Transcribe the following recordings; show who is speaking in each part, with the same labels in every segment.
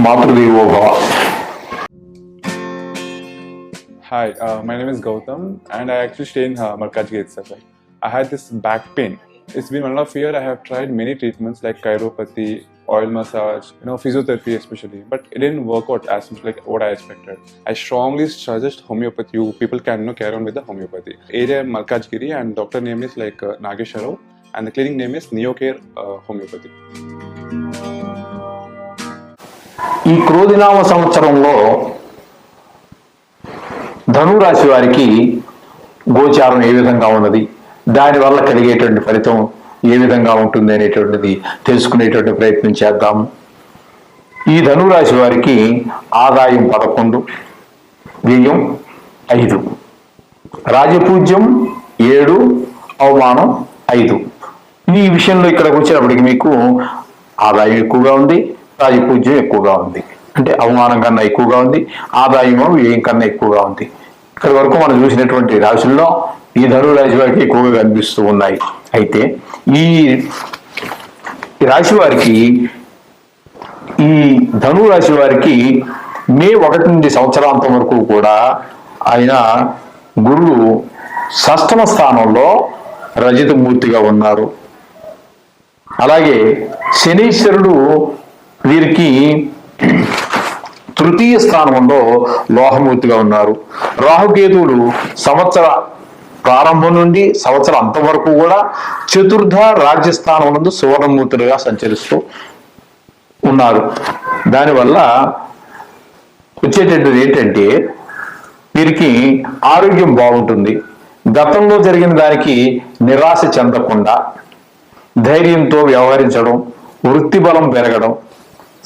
Speaker 1: మాతృదేవో భవ.
Speaker 2: Hi, my name is Gautam and I actually stay in Markajgi itself. I had this back pain. It's been 1.5 years. I have tried many treatments like chiropathy, oil massage, physiotherapy especially, but it didn't work out as much like what I expected. I strongly suggest homeopathy. You people can carry on with the homeopathy. Area Markajgiri and doctor name is like Nagesharao and the clinic name is Neocare Homeopathy.
Speaker 1: ఈ క్రోధినామ సంవత్సరంలో ధనురాశి వారికి గోచారం ఏ విధంగా ఉన్నది, దానివల్ల కలిగేటువంటి ఫలితం ఏ విధంగా ఉంటుంది అనేటువంటిది తెలుసుకునేటువంటి ప్రయత్నం చేద్దాము. ఈ ధనురాశి వారికి ఆదాయం 11, వ్యయం 5, రాజపూజ్యం 7, అవమానం 5. ఈ విషయంలో ఇక్కడికి వచ్చినప్పటికి మీకు ఆదాయం ఎక్కువగా ఉంది, రాజపూజ్యం ఎక్కువగా ఉంది, అంటే అవమానం కన్నా ఎక్కువగా ఉంది, ఆదాయం వ్యయం కన్నా ఎక్కువగా ఉంది. ఇక్కడి వరకు మనం చూసినటువంటి రాశుల్లో ఈ ధనురాశి వారికి ఎక్కువగా కనిపిస్తూ ఉన్నాయి. అయితే ఈ రాశి వారికి, ఈ ధనురాశి వారికి మే 1 నుండి సంవత్సరాంతం వరకు కూడా ఆయన గురుడు షష్ఠమ స్థానంలో రజితమూర్తిగా ఉన్నారు. అలాగే శనీశ్వరుడు వీరికి తృతీయ స్థానంలో లోహమూర్తిగా ఉన్నారు. రాహుకేతువులు సంవత్సర ప్రారంభం నుండి సంవత్సరం అంతం వరకు కూడా చతుర్థ రాజ్యస్థానం నందు సువర్ణమూర్తులుగా సంచరిస్తూ ఉన్నారు. దానివల్ల వచ్చేటటువంటిది ఏంటంటే వీరికి ఆరోగ్యం బాగుంటుంది. గతంలో జరిగిన దానికి నిరాశ చెందకుండా ధైర్యంతో వ్యవహరించడం, వృత్తి బలం పెరగడం,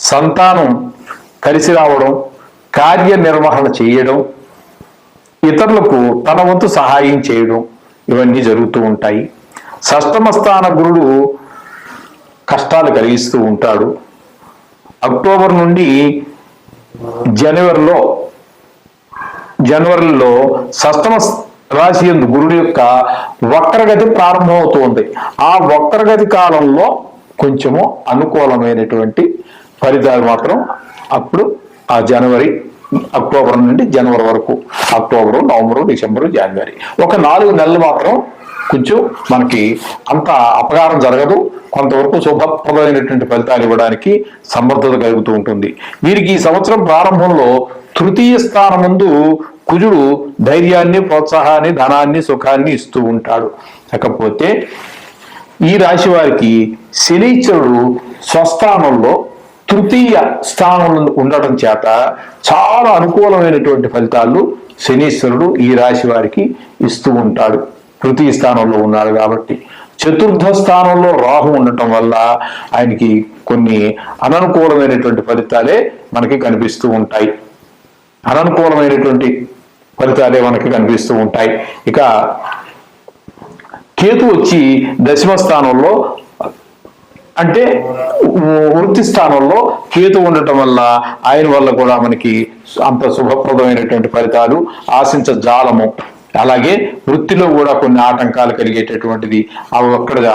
Speaker 1: సంతానం కలిసి రావడం, కార్యనిర్వహణ చేయడం, ఇతరులకు తన వంతు సహాయం చేయడం, ఇవన్నీ జరుగుతూ ఉంటాయి. షష్ఠమ స్థాన గురుడు కష్టాలు కలిగిస్తూ ఉంటాడు. అక్టోబర్ నుండి జనవరిలో షష్ఠమ రాశి యందు గురుడు యొక్క వక్రగతి ప్రారంభమవుతుంది. ఆ వక్రగతి కాలంలో కొంచెము అనుకూలమైనటువంటి ఫలితాలు మాత్రం అప్పుడు ఆ అక్టోబర్ నుండి జనవరి వరకు, అక్టోబరు, నవంబరు, డిసెంబరు, జనవరి, ఒక 4 నెలలు మాత్రం కొంచెం మనకి అంత అపకారం జరగదు. కొంతవరకు శుభప్రదమైనటువంటి ఫలితాలు ఇవ్వడానికి సమర్థత కలుగుతూ ఉంటుంది. వీరికి ఈ సంవత్సరం ప్రారంభంలో తృతీయ స్థానం ముందు కుజుడు ధైర్యాన్ని, ప్రోత్సాహాన్ని, ధనాన్ని, సుఖాన్ని ఇస్తూ ఉంటాడు. కాకపోతే ఈ రాశి వారికి శనీశ్వరుడు స్వస్థానంలో తృతీయ స్థానంలో ఉండటం చేత చాలా అనుకూలమైనటువంటి ఫలితాలు శనీశ్వరుడు ఈ రాశి వారికి ఇస్తూ ఉంటాడు. తృతీయ స్థానంలో ఉన్నాడు కాబట్టి. చతుర్థ స్థానంలో రాహు ఉండటం వల్ల ఆయనకి కొన్ని అననుకూలమైనటువంటి ఫలితాలే మనకి కనిపిస్తూ ఉంటాయి. అననుకూలమైనటువంటి ఫలితాలే మనకి కనిపిస్తూ ఉంటాయి. ఇక కేతు వచ్చి దశమ స్థానంలో, అంటే వృత్తి స్థానంలో కేతు ఉండటం వల్ల ఆయన వల్ల కూడా మనకి అంత శుభప్రదమైనటువంటి ఫలితాలు ఆశించజాలము. అలాగే వృత్తిలో కూడా కొన్ని ఆటంకాలు కలిగేటటువంటిది. అక్కడ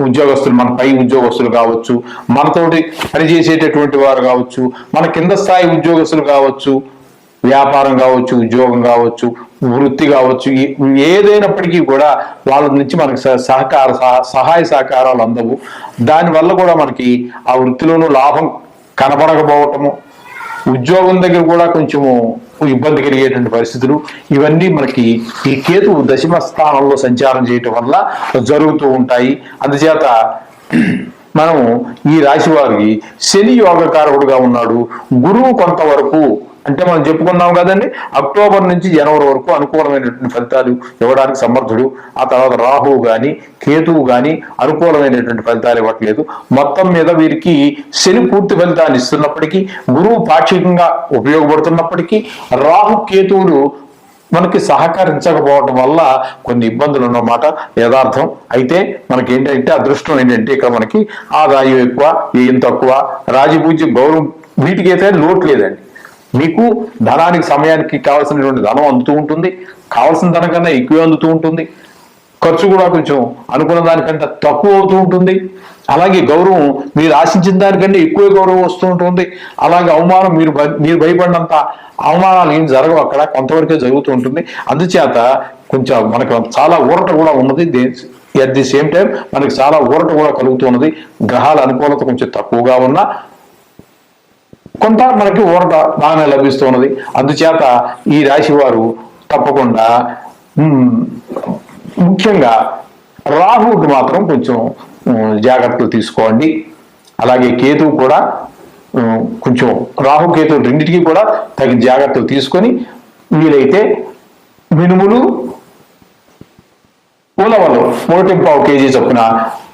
Speaker 1: ఉద్యోగస్తులు, మన పై ఉద్యోగస్తులు కావచ్చు, మనతోటి పనిచేసేటటువంటి వారు కావచ్చు, మన కింద స్థాయి ఉద్యోగస్తులు కావచ్చు, వ్యాపారం కావచ్చు, ఉద్యోగం కావచ్చు, వృత్తి కావచ్చు, ఏదైనప్పటికీ కూడా వాళ్ళ నుంచి మనకి సహాయ సహకారాలు అందవు. దానివల్ల కూడా మనకి ఆ వృత్తిలోనూ లాభం కనబడకపోవటము, ఉద్యోగం దగ్గర కూడా కొంచెము ఇబ్బంది కలిగేటువంటి పరిస్థితులు, ఇవన్నీ మనకి ఈ కేతు దశమ స్థానంలో సంచారం చేయటం వల్ల జరుగుతూ ఉంటాయి. అందుచేత మనము ఈ రాశి వారికి శని యోగకారకుడుగా ఉన్నాడు. గురువు కొంతవరకు, అంటే మనం చెప్పుకున్నాం కదండి, అక్టోబర్ నుంచి జనవరి వరకు అనుకూలమైనటువంటి ఫలితాలు ఇవ్వడానికి సమర్థుడు. ఆ తర్వాత రాహువు కానీ కేతువు కానీ అనుకూలమైనటువంటి ఫలితాలు ఇవ్వట్లేదు. మొత్తం మీద వీరికి శని పూర్తి ఫలితాన్ని ఇస్తున్నప్పటికీ, గురువు పాక్షికంగా ఉపయోగపడుతున్నప్పటికీ, రాహు కేతువులు మనకి సహకరించకపోవడం వల్ల కొన్ని ఇబ్బందులు ఉన్నమాట యథార్థం. అయితే మనకి ఏంటంటే అదృష్టం ఏంటంటే ఇక్కడ మనకి ఆదాయం ఎక్కువ, వ్యయం తక్కువ, రాజపూజ్యం, గౌరవం, వీటికైతే లోటు లేదండి. మీకు ధనానికి సమయానికి కావాల్సినటువంటి ధనం అందుతూ ఉంటుంది, కావాల్సిన ధనం కన్నా ఎక్కువ అందుతూ ఉంటుంది, ఖర్చు కూడా కొంచెం అనుకున్న దానికంటే తక్కువ అవుతూ ఉంటుంది. అలాగే గౌరవం మీరు ఆశించిన దానికంటే ఎక్కువ గౌరవం వస్తూ ఉంటుంది. అలాగే అవమానం మీరు భయపడినంత అవమానాలు ఏం జరగవు, అక్కడ కొంతవరకే జరుగుతూ ఉంటుంది. అందుచేత కొంచెం మనకు చాలా ఊరట కూడా ఉన్నది. అట్ ది సేమ్ టైం మనకి చాలా ఊరట కూడా కలుగుతున్నది. గ్రహాల అనుకూలత కొంచెం తక్కువగా ఉన్నా కొంత మనకి ఊరట బాగానే లభిస్తున్నది. అందుచేత ఈ రాశి వారు తప్పకుండా ముఖ్యంగా రాహువుకి మాత్రం కొంచెం జాగ్రత్తలు తీసుకోండి. అలాగే కేతువు కూడా కొంచెం రాహుకేతు రెండింటికి కూడా తగిన జాగ్రత్తలు తీసుకొని వీలైతే మినుములు ఉలవలు 1.5 kg చొప్పున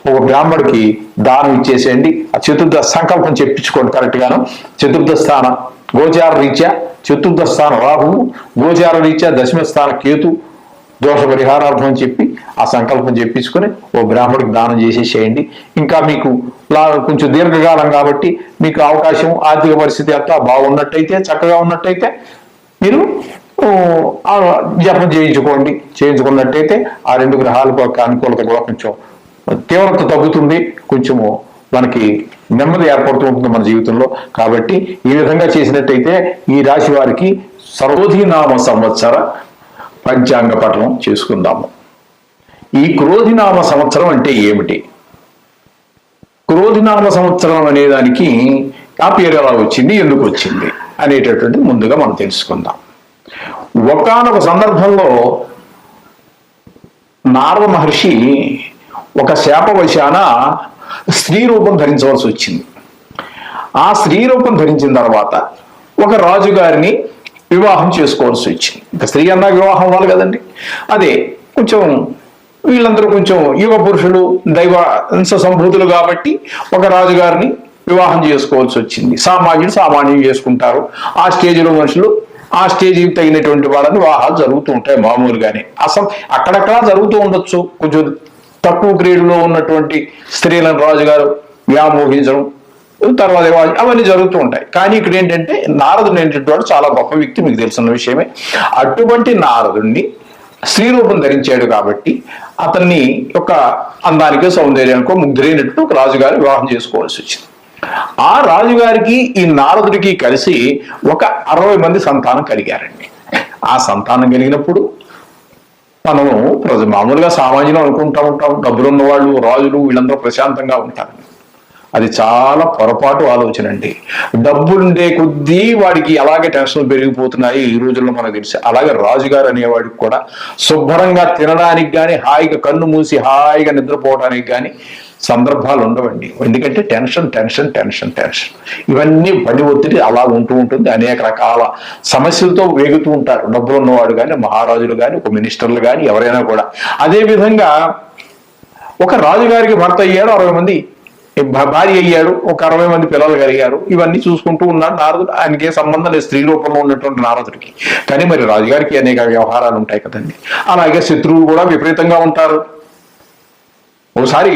Speaker 1: ఒక బ్రాహ్మడికి దానం ఇచ్చేసేయండి. ఆ చతుర్థ సంకల్పం చెప్పించుకోండి కరెక్ట్ గాను. చతుర్థ స్థానం గోచార రీత్యా చతుర్థ స్థానం రాహువు, గోచార రీత్యా దశమ స్థాన కేతు దోష పరిహారార్థం అని చెప్పి ఆ సంకల్పం చెప్పించుకొని ఓ బ్రాహ్మడికి దానం చేసేసేయండి. ఇంకా మీకు కొంచెం దీర్ఘకాలం కాబట్టి మీకు అవకాశం ఆర్థిక పరిస్థితి అంతా బాగున్నట్టయితే చక్కగా ఉన్నట్టయితే మీరు జపం చేయించుకున్నట్టయితే ఆ 2 గ్రహాలకు ఒక అనుకూలత కూడా కొంచెం తీవ్రత తగ్గుతుంది. కొంచెము మనకి నెమ్మది ఏర్పడుతూ ఉంటుంది మన జీవితంలో. కాబట్టి ఈ విధంగా చేసినట్టయితే ఈ రాశి వారికి సర్వోధినామ సంవత్సర పంచాంగ పఠనం చేసుకుందాము. ఈ క్రోధినామ సంవత్సరం అంటే ఏమిటి? క్రోధినామ సంవత్సరం అనే దానికి ఆ పేరు ఎలా వచ్చింది, ఎందుకు వచ్చింది అనేటటువంటిది ముందుగా మనం తెలుసుకుందాం. ఒకానొక సందర్భంలో నారద మహర్షి ఒక శాపవశాన స్త్రీ రూపం ధరించవలసి వచ్చింది. ఆ స్త్రీ రూపం ధరించిన తర్వాత ఒక రాజుగారిని వివాహం చేసుకోవాల్సి వచ్చింది. ఇంకా స్త్రీ అన్నా వివాహం అవ్వాలి కదండి. అదే కొంచెం వీళ్ళందరూ కొంచెం యువ పురుషులు దైవ సంభూతులు కాబట్టి ఒక రాజుగారిని వివాహం చేసుకోవాల్సి వచ్చింది. సామాన్యులు చేసుకుంటారు. ఆ స్టేజ్లో మనుషులు ఆ స్టేజ్కి తగినటువంటి వాళ్ళని వివాహాలు జరుగుతూ ఉంటాయి మామూలుగానే. అసలు అక్కడక్కడ జరుగుతూ ఉండొచ్చు. కొంచెం తక్కువ గ్రేడ్లో ఉన్నటువంటి స్త్రీలను రాజుగారు వ్యామోహించడం, తర్వాత అవన్నీ జరుగుతూ ఉంటాయి. కానీ ఇక్కడ ఏంటంటే నారదుడు ఏంటంటే వాడు చాలా గొప్ప వ్యక్తి, మీకు తెలిసిన విషయమే. అటువంటి నారదుడిని స్త్రీ రూపం ధరించాడు కాబట్టి అతన్ని యొక్క అందానికో సౌందర్యానికో ముగ్ధులైనట్టు ఒక రాజుగారు వివాహం చేసుకోవాల్సి వచ్చింది. ఆ రాజుగారికి ఈ నారదుడికి కలిసి ఒక 60 మంది సంతానం కలిగారండి. ఆ సంతానం కలిగినప్పుడు మనము మామూలుగా సామాన్యులు అనుకుంటూ ఉంటాం, డబ్బులున్న వాళ్ళు రాజులు వీళ్ళందరూ ప్రశాంతంగా ఉంటారు. అది చాలా పొరపాటు ఆలోచన అండి. డబ్బులుండే కొద్దీ వాడికి అలాగే టెన్షన్లు పెరిగిపోతున్నాయి ఈ రోజుల్లో మనకు తెలిసి. అలాగే రాజుగారు అనేవాడికి కూడా శుభ్రంగా తినడానికి కానీ హాయిగా కన్ను మూసి హాయిగా నిద్రపోవడానికి కానీ సందర్భాలు ఉండవండి. ఎందుకంటే టెన్షన్ టెన్షన్ టెన్షన్ టెన్షన్ ఇవన్నీ పని ఒత్తిడి అలా ఉంటూ ఉంటుంది. అనేక రకాల సమస్యలతో వేగుతూ ఉంటారు డబ్బులు ఉన్నవాడు కానీ, మహారాజులు కానీ, ఒక మినిస్టర్లు కానీ, ఎవరైనా కూడా. అదేవిధంగా ఒక రాజుగారికి భర్త అయ్యాడు, 60 మంది భార్య అయ్యాడు, ఒక 60 మంది పిల్లలు కలిగారు. ఇవన్నీ చూసుకుంటూ ఉన్నాడు నారదుడు. ఆయనకి సంబంధం లేదు స్త్రీ రూపంలో ఉన్నటువంటి నారదుడికి. కానీ మరి రాజుగారికి అనేక వ్యవహారాలు ఉంటాయి కదండి. అలాగే శత్రువులు కూడా విపరీతంగా ఉంటారు. ఒకసారి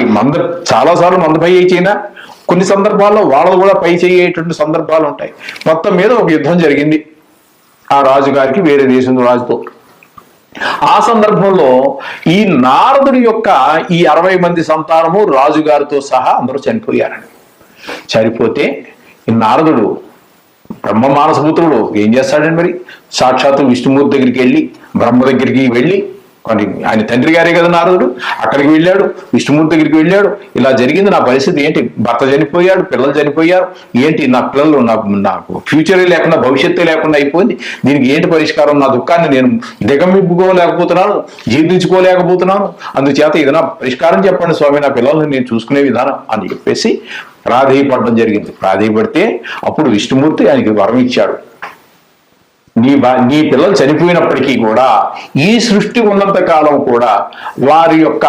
Speaker 1: చాలాసార్లు మందపై అయినా కొన్ని సందర్భాల్లో వాళ్ళు కూడా పై చేయేటువంటి సందర్భాలు ఉంటాయి. మొత్తం మీద ఒక యుద్ధం జరిగింది ఆ రాజుగారికి వేరే దేశం రాజుతో. ఆ సందర్భంలో ఈ నారదుడి యొక్క ఈ 60 మంది సంతానము రాజుగారితో సహా అందరూ చనిపోయారండి. చనిపోతే ఈ నారదుడు బ్రహ్మ మానసపుత్రుడు ఏం చేస్తాడండి మరి? సాక్షాత్తు విష్ణుమూర్తి దగ్గరికి వెళ్ళి, బ్రహ్మ దగ్గరికి వెళ్ళి, ఆయన తండ్రి గారే కదా నారదుడు, అక్కడికి వెళ్ళాడు, విష్ణుమూర్తి దగ్గరికి వెళ్ళాడు. ఇలా జరిగింది, నా పరిస్థితి ఏంటి? భర్త చనిపోయాడు, పిల్లలు చనిపోయారు, ఏంటి నా పిల్లలు నాకు ఫ్యూచరే లేకుండా భవిష్యత్తే లేకుండా అయిపోయింది, దీనికి ఏంటి పరిష్కారం? నా దుఃఖాన్ని నేను దిగమిప్పుకోలేకపోతున్నాను, జీర్ణించుకోలేకపోతున్నాను, అందుచేత ఏదైనా పరిష్కారం చెప్పండి స్వామి, నా పిల్లల్ని నేను చూసుకునే విధానం అని చెప్పేసి ప్రాధేయపడడం జరిగింది. ప్రాధేయపడితే అప్పుడు విష్ణుమూర్తి ఆయనకి వరం ఇచ్చాడు. నీ పిల్లలు చనిపోయినప్పటికీ కూడా ఈ సృష్టి ఉన్నంత కాలం కూడా వారి యొక్క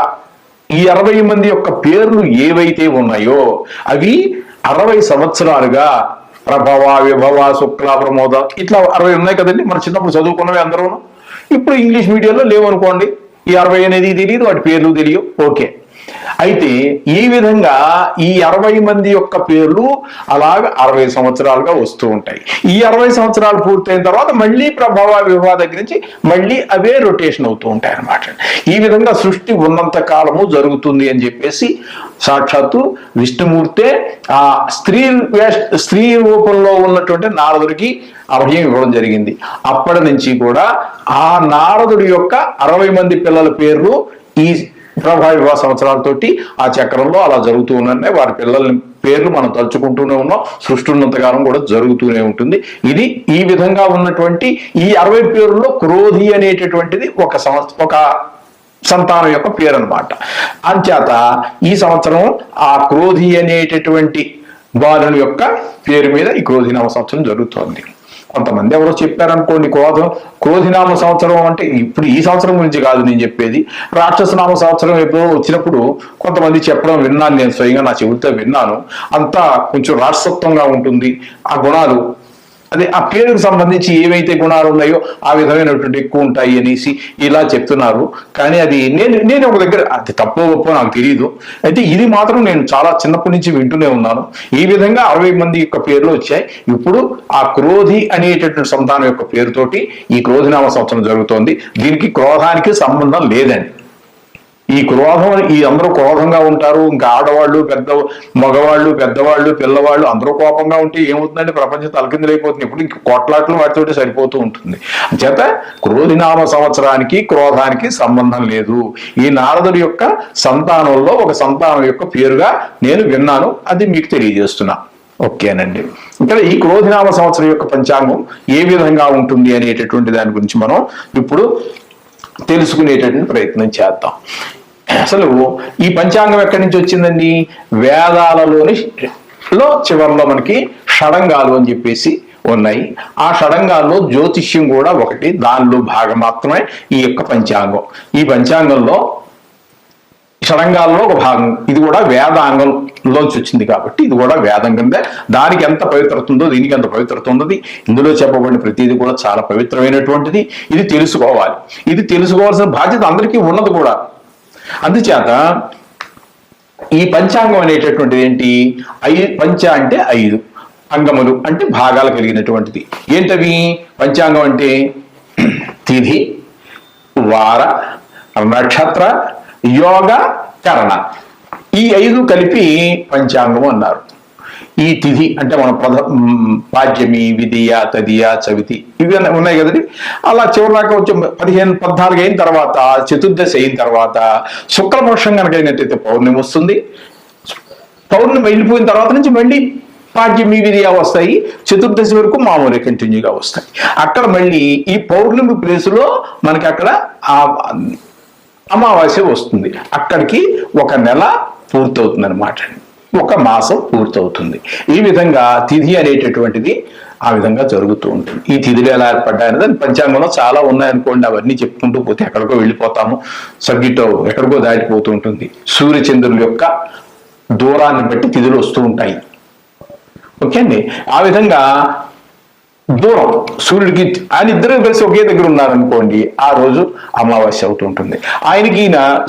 Speaker 1: ఈ 60 మంది యొక్క పేర్లు ఏవైతే ఉన్నాయో అవి 60 సంవత్సరాలుగా ప్రభవ, విభవ, శుక్ల, ప్రమోద ఇట్లా 60 ఉన్నాయి కదండి. మన చిన్నప్పుడు చదువుకున్నవి అందరూ. ఇప్పుడు ఇంగ్లీష్ మీడియంలో లేవనుకోండి, ఈ 60 అనేది తెలియదు, వాటి పేర్లు తెలియవు. ఓకే, అయితే ఈ విధంగా ఈ 60 మంది యొక్క పేర్లు అలాగ 60 సంవత్సరాలుగా వస్తూ ఉంటాయి. ఈ 60 సంవత్సరాలు పూర్తయిన తర్వాత మళ్ళీ ప్రభావ వివాహ దగ్గర నుంచి మళ్ళీ అవే రొటేషన్ అవుతూ ఉంటాయి అన్నమాట. ఈ విధంగా సృష్టి ఉన్నంత కాలము జరుగుతుంది అని చెప్పేసి సాక్షాత్తు విష్ణుమూర్తే ఆ స్త్రీ రూపంలో ఉన్నటువంటి నారదుడికి అభయం ఇవ్వడం జరిగింది. అప్పటి నుంచి కూడా ఆ నారదుడి యొక్క 60 మంది పిల్లల పేర్లు ఈ ప్రభావ వివాహ సంవత్సరాలతోటి ఆ చక్రంలో అలా జరుగుతూ ఉన్నాయి. వారి పిల్లల పేర్లు మనం తలుచుకుంటూనే ఉన్నాం. సృష్టి ఉన్నంతకాలం కూడా జరుగుతూనే ఉంటుంది. ఇది ఈ విధంగా ఉన్నటువంటి ఈ 60 పేర్లలో క్రోధి అనేటటువంటిది ఒక సంతానం యొక్క పేరు అనమాట. అంచేత ఈ సంవత్సరం ఆ క్రోధి అనేటటువంటి బాలుని యొక్క పేరు మీద ఈ క్రోధినామ సంవత్సరం జరుగుతోంది. కొంతమంది ఎవరో చెప్పారనుకోండి, క్రోధినామ సంవత్సరం అంటే ఇప్పుడు ఈ సంవత్సరం గురించి కాదు నేను చెప్పేది, రాక్షసనామ సంవత్సరం ఎప్పుడో వచ్చినప్పుడు కొంతమంది చెప్పడం విన్నాను. నేను స్వయంగా నా చెబుతే విన్నాను. అంతా కొంచెం రాక్షసత్వంగా ఉంటుంది. ఆ గుణాలు అదే ఆ పేరుకు సంబంధించి ఏవైతే గుణాలు ఉన్నాయో ఆ విధమైనటువంటి ఎక్కువ ఉంటాయి అనేసి ఇలా చెప్తున్నారు. కానీ అది నేను ఒక దగ్గర అది తప్పో గొప్పో నాకు తెలియదు. అయితే ఇది మాత్రం నేను చాలా చిన్నప్పటి నుంచి వింటూనే ఉన్నాను. ఈ విధంగా 60 మంది యొక్క పేర్లు వచ్చాయి. ఇప్పుడు ఆ క్రోధి అనేటటువంటి సంతానం యొక్క పేరుతోటి ఈ క్రోధినామ సంవత్సరం జరుగుతోంది. దీనికి క్రోధానికి సంబంధం లేదండి. ఈ క్రోధం ఈ అందరూ క్రోధంగా ఉంటారు. ఇంకా ఆడవాళ్ళు మగవాళ్ళు పెద్దవాళ్ళు పిల్లవాళ్ళు అందరూ కోపంగా ఉంటే ఏమవుతుందంటే ప్రపంచం తలకిందులైపోతుంది. ఇప్పుడు ఇంక కొట్లాట్లు వాటితోటి సరిపోతూ ఉంటుంది. చేత క్రోధినామ సంవత్సరానికి క్రోధానికి సంబంధం లేదు. ఈ నారదుడి యొక్క సంతానంలో ఒక సంతానం యొక్క పేరుగా నేను విన్నాను. అది మీకు తెలియజేస్తున్నా. ఓకేనండి. ఇక్కడ ఈ క్రోధినామ సంవత్సరం యొక్క పంచాంగం ఏ విధంగా ఉంటుంది అనేటటువంటి దాని గురించి మనం ఇప్పుడు తెలుసుకునేటటువంటి ప్రయత్నం చేద్దాం. అసలు ఈ పంచాంగం ఎక్కడి నుంచి వచ్చిందండి? వేదాలలోని చివరిలో మనకి షడంగాలు అని చెప్పేసి ఉన్నాయి. ఆ షడంగాల్లో జ్యోతిష్యం కూడా ఒకటి. దానిలో భాగం మాత్రమే ఈ యొక్క పంచాంగం. ఈ పంచాంగంలో షడంగాల్లో ఒక భాగం. ఇది కూడా వేదాంగంలోంచి వచ్చింది కాబట్టి ఇది కూడా వేదం కింద. దానికి ఎంత పవిత్రత ఉందో దీనికి ఎంత పవిత్రత ఉన్నది. ఇందులో చెప్పబడిన ప్రతిదీ కూడా చాలా పవిత్రమైనటువంటిది. ఇది తెలుసుకోవాలి. ఇది తెలుసుకోవాల్సిన బాధ్యత అందరికీ ఉన్నది కూడా. అందుచేత ఈ పంచాంగం అనేటటువంటిది ఏంటి? పంచ అంటే 5, అంగములు అంటే భాగాలు కలిగినటువంటిది. ఏంటవి? పంచాంగం అంటే తిథి, వార, నక్షత్ర, యోగ, కరణ, ఈ 5 కలిపి పంచాంగం అన్నారు. ఈ తిథి అంటే మన పాడ్యమి, విధియ, తదియ, చవితి ఇవి ఉన్నాయి కదండి. అలా చివరిదాకా వచ్చి 14 అయిన తర్వాత చతుర్దశి అయిన తర్వాత శుక్లపక్షం కనుక అయినట్టయితే పౌర్ణమి వస్తుంది. పౌర్ణమి వెళ్ళిపోయిన తర్వాత నుంచి మళ్ళీ పాడ్యమి, విధియ వస్తాయి. చతుర్దశి వరకు మామూలు కంటిన్యూగా వస్తాయి. అక్కడ మళ్ళీ ఈ పౌర్ణమి ప్లేసులో మనకి అక్కడ అమావాస్య వస్తుంది. అక్కడికి ఒక నెల పూర్తవుతుంది అనమాట. ఒక మాసం పూర్తవుతుంది. ఈ విధంగా తిథి అనేటటువంటిది ఆ విధంగా జరుగుతూ ఉంటుంది. ఈ తిథులు ఎలా ఏర్పడ్డాయనేది పంచాంగంలో చాలా ఉన్నాయనుకోండి. అవన్నీ చెప్పుకుంటూ పోతే ఎక్కడికో వెళ్ళిపోతాము. సబ్జెక్టు ఎక్కడికో దాటిపోతూ ఉంటుంది. సూర్యచంద్రుల యొక్క దూరాన్ని బట్టి తిథులు వస్తూ ఉంటాయి. ఓకే అండి. ఆ విధంగా దూరం సూర్యుడికి ఆయన ఇద్దరు కలిసి ఒకే దగ్గర ఉన్నారనుకోండి, ఆ రోజు అమావాస్య అవుతూ ఉంటుంది. ఆయనకి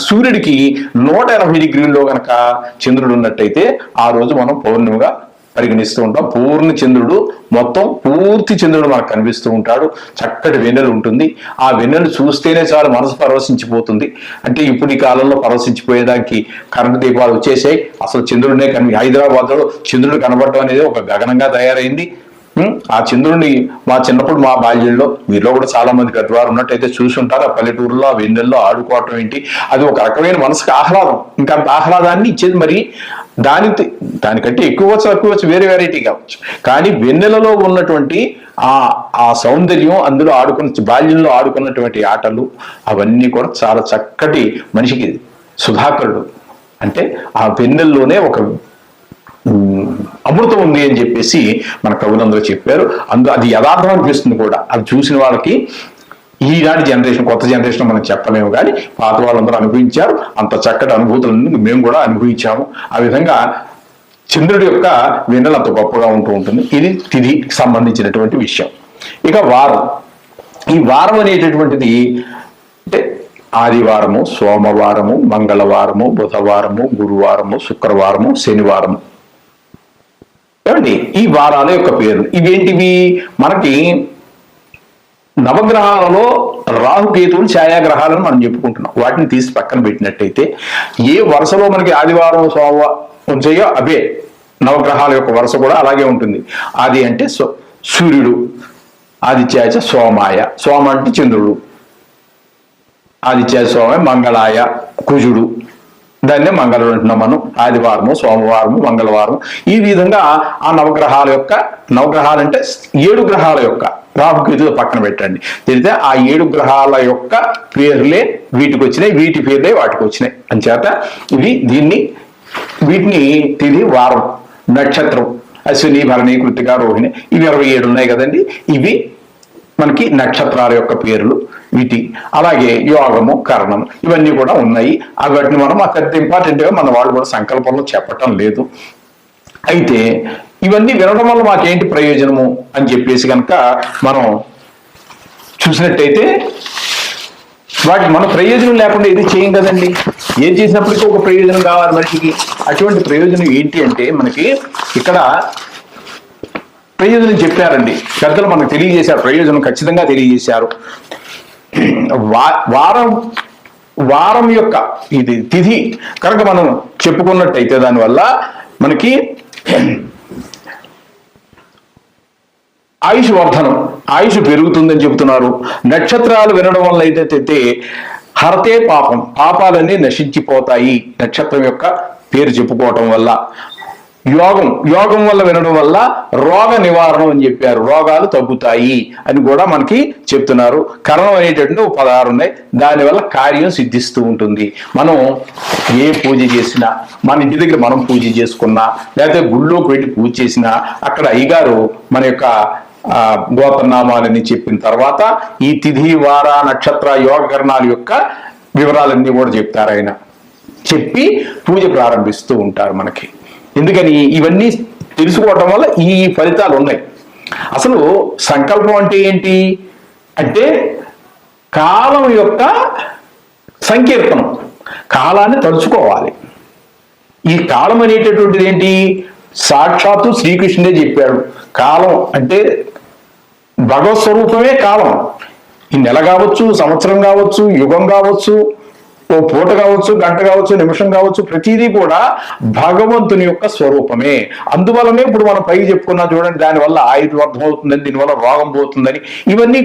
Speaker 1: సూర్యుడికి 180 డిగ్రీల్లో కనుక చంద్రుడు ఉన్నట్టయితే ఆ రోజు మనం పౌర్ణమిగా పరిగణిస్తూ ఉంటాం. చంద్రుడు మొత్తం పూర్తి చంద్రుడు మనకు కనిపిస్తూ ఉంటాడు. చక్కటి వెన్నెలు ఉంటుంది. ఆ వెన్నెలు చూస్తేనే చాలు మనసు పరవశించిపోతుంది. అంటే ఇప్పుడు ఈ కాలంలో పరవశించిపోయేదానికి కరెంటు దీపాలు వచ్చేసాయి. అసలు చంద్రుడినే హైదరాబాద్ లో చంద్రుడు కనబడటం అనేది ఒక గగనంగా తయారైంది. ఆ చంద్రుడిని మా చిన్నప్పుడు మా బాల్యంలో మీలో కూడా చాలా మంది పెద్దవారు ఉన్నట్టయితే చూసి ఉంటారు. ఆ పల్లెటూరులో ఆ వెన్నెల్లో ఆడుకోవటం ఏంటి, అది ఒక రకమైన మనసుకు ఆహ్లాదం. ఇంకా అంత ఆహ్లాదాన్ని ఇచ్చేది మరి దానికంటే ఎక్కువ తక్కువ వేరే వెరైటీ కావచ్చు. కానీ వెన్నెలలో ఉన్నటువంటి ఆ సౌందర్యం, అందులో బాల్యంలో ఆడుకున్నటువంటి ఆటలు అవన్నీ కూడా చాలా చక్కటి మనిషికి సుధాకరుడు అంటే ఆ వెన్నెల్లోనే ఒక అమృతం ఉంది అని చెప్పేసి మన కవులందరూ చెప్పారు. అది యథార్థం అనిపిస్తుంది కూడా. అది చూసిన వాళ్ళకి ఈనాటి జనరేషన్, కొత్త జనరేషన్ మనం చెప్పలేము, కానీ పాత వాళ్ళందరూ అనుభవించారు. అంత చక్కటి అనుభూతులను మేము కూడా అనుభవించాము. ఆ విధంగా చంద్రుడి యొక్క వెన్నెల అంత గొప్పగా ఉంటూ ఉంటుంది. ఇది తిథికి సంబంధించినటువంటి విషయం. ఇక వారం. ఈ వారం అనేటటువంటిది అంటే ఆదివారము, సోమవారము, మంగళవారము, బుధవారము, గురువారము, శుక్రవారము, శనివారము. ఏమండి ఈ వారాల యొక్క పేర్లు ఇవేంటివి? మనకి నవగ్రహాలలో రాహుకేతువులు ఛాయాగ్రహాలను మనం చెప్పుకుంటున్నాం. వాటిని తీసి పక్కన పెట్టినట్టయితే ఏ వరుసలో మనకి ఆదివారం, సోమవారం ఉంచాయో అవే నవగ్రహాల యొక్క వరుస కూడా అలాగే ఉంటుంది. ఆది అంటే సూర్యుడు, ఆదిత్యాయ సోమాయ, సోమ అంటే చంద్రుడు, ఆదిత్యాయ సోమ, మంగళాయ కుజుడు, దాన్నే మంగళుడు అంటున్నాం మనం. ఆదివారము, సోమవారము, మంగళవారం, ఈ విధంగా ఆ నవగ్రహాలు అంటే 7 గ్రహాల యొక్క రాహుకేతులు పక్కన పెట్టండి. తెలిస్తే ఆ 7 గ్రహాల యొక్క పేర్లే వీటికి వచ్చినాయి, వీటి పేర్లే వాటికి వచ్చినాయి. అంచేత వీటిని తిది, వారం, నక్షత్రం అశ్విని, భరణి, కృతిక, రోహిణి, ఇవి 27 ఉన్నాయి కదండి. ఇవి మనకి నక్షత్రాల యొక్క పేర్లు వీటి. అలాగే యోగము, కరణం ఇవన్నీ కూడా ఉన్నాయి. వాటిని మనం పెద్ద ఇంపార్టెంట్గా మన వాళ్ళు కూడా సంకల్పంలో చెప్పటం లేదు. అయితే ఇవన్నీ వినడం వల్ల మాకేంటి ప్రయోజనము అని చెప్పేసి కనుక మనం చూసినట్టయితే మన ప్రయోజనం లేకుండా ఇది చేయం కదండి. ఏం చేసినప్పటికీ ఒక ప్రయోజనం కావాలి మనిషికి. అటువంటి ప్రయోజనం ఏంటి అంటే మనకి ఇక్కడ ప్రయోజనం చెప్పారండి పెద్దలు, మనకు తెలియజేశారు. ప్రయోజనం ఖచ్చితంగా తెలియజేశారు. వారం యొక్క ఇది తిథి కనుక మనం చెప్పుకున్నట్టయితే దానివల్ల మనకి ఆయుష్ వర్ధనం, ఆయుష్ పెరుగుతుందని చెబుతున్నారు. నక్షత్రాలు వినడం వల్ల అయితే హరతే పాపం, పాపాలన్నీ నశించిపోతాయి నక్షత్రం యొక్క పేరు చెప్పుకోవటం వల్ల. యోగం వల్ల వినడం వల్ల రోగ నివారణ అని చెప్పారు, రోగాలు తగ్గుతాయి అని కూడా మనకి చెప్తున్నారు. కరణం అనేటటువంటి 16 ఉన్నాయి, దానివల్ల కార్యం సిద్ధిస్తూ ఉంటుంది. మనం ఏ పూజ చేసినా, మన ఇంటి దగ్గర మనం పూజ చేసుకున్నా, లేకపోతే గుళ్ళోకి వెళ్ళి పూజ చేసినా, అక్కడ అయ్యగారు మన యొక్క గోత్రనామాలని చెప్పిన తర్వాత ఈ తిథి, వార, నక్షత్ర, యోగకరణాల యొక్క వివరాలన్నీ కూడా చెప్తారు. ఆయన చెప్పి పూజ ప్రారంభిస్తూ ఉంటారు మనకి. ఎందుకని ఇవన్నీ తెలుసుకోవటం వల్ల ఈ ఫలితాలు ఉన్నాయి. అసలు సంకల్పం అంటే ఏంటి అంటే కాలం యొక్క సంకీర్తనం, కాలాన్ని తలుచుకోవాలి. ఈ కాలం అనేటటువంటిది ఏంటి? సాక్షాత్తు శ్రీకృష్ణుడే చెప్పాడు. కాలం అంటే భగవత్ స్వరూపమే కాలం. ఈ నెల కావచ్చు, సంవత్సరం కావచ్చు, యుగం కావచ్చు, ఓ పూట కావచ్చు, గంట కావచ్చు, నిమిషం కావచ్చు, ప్రతిదీ కూడా భగవంతుని యొక్క స్వరూపమే. అందువల్లనే ఇప్పుడు మనం పైకి చెప్పుకున్నా చూడండి, దానివల్ల ఆయుర్వర్ధం అవుతుందని, దీనివల్ల రోగం పోతుందని, ఇవన్నీ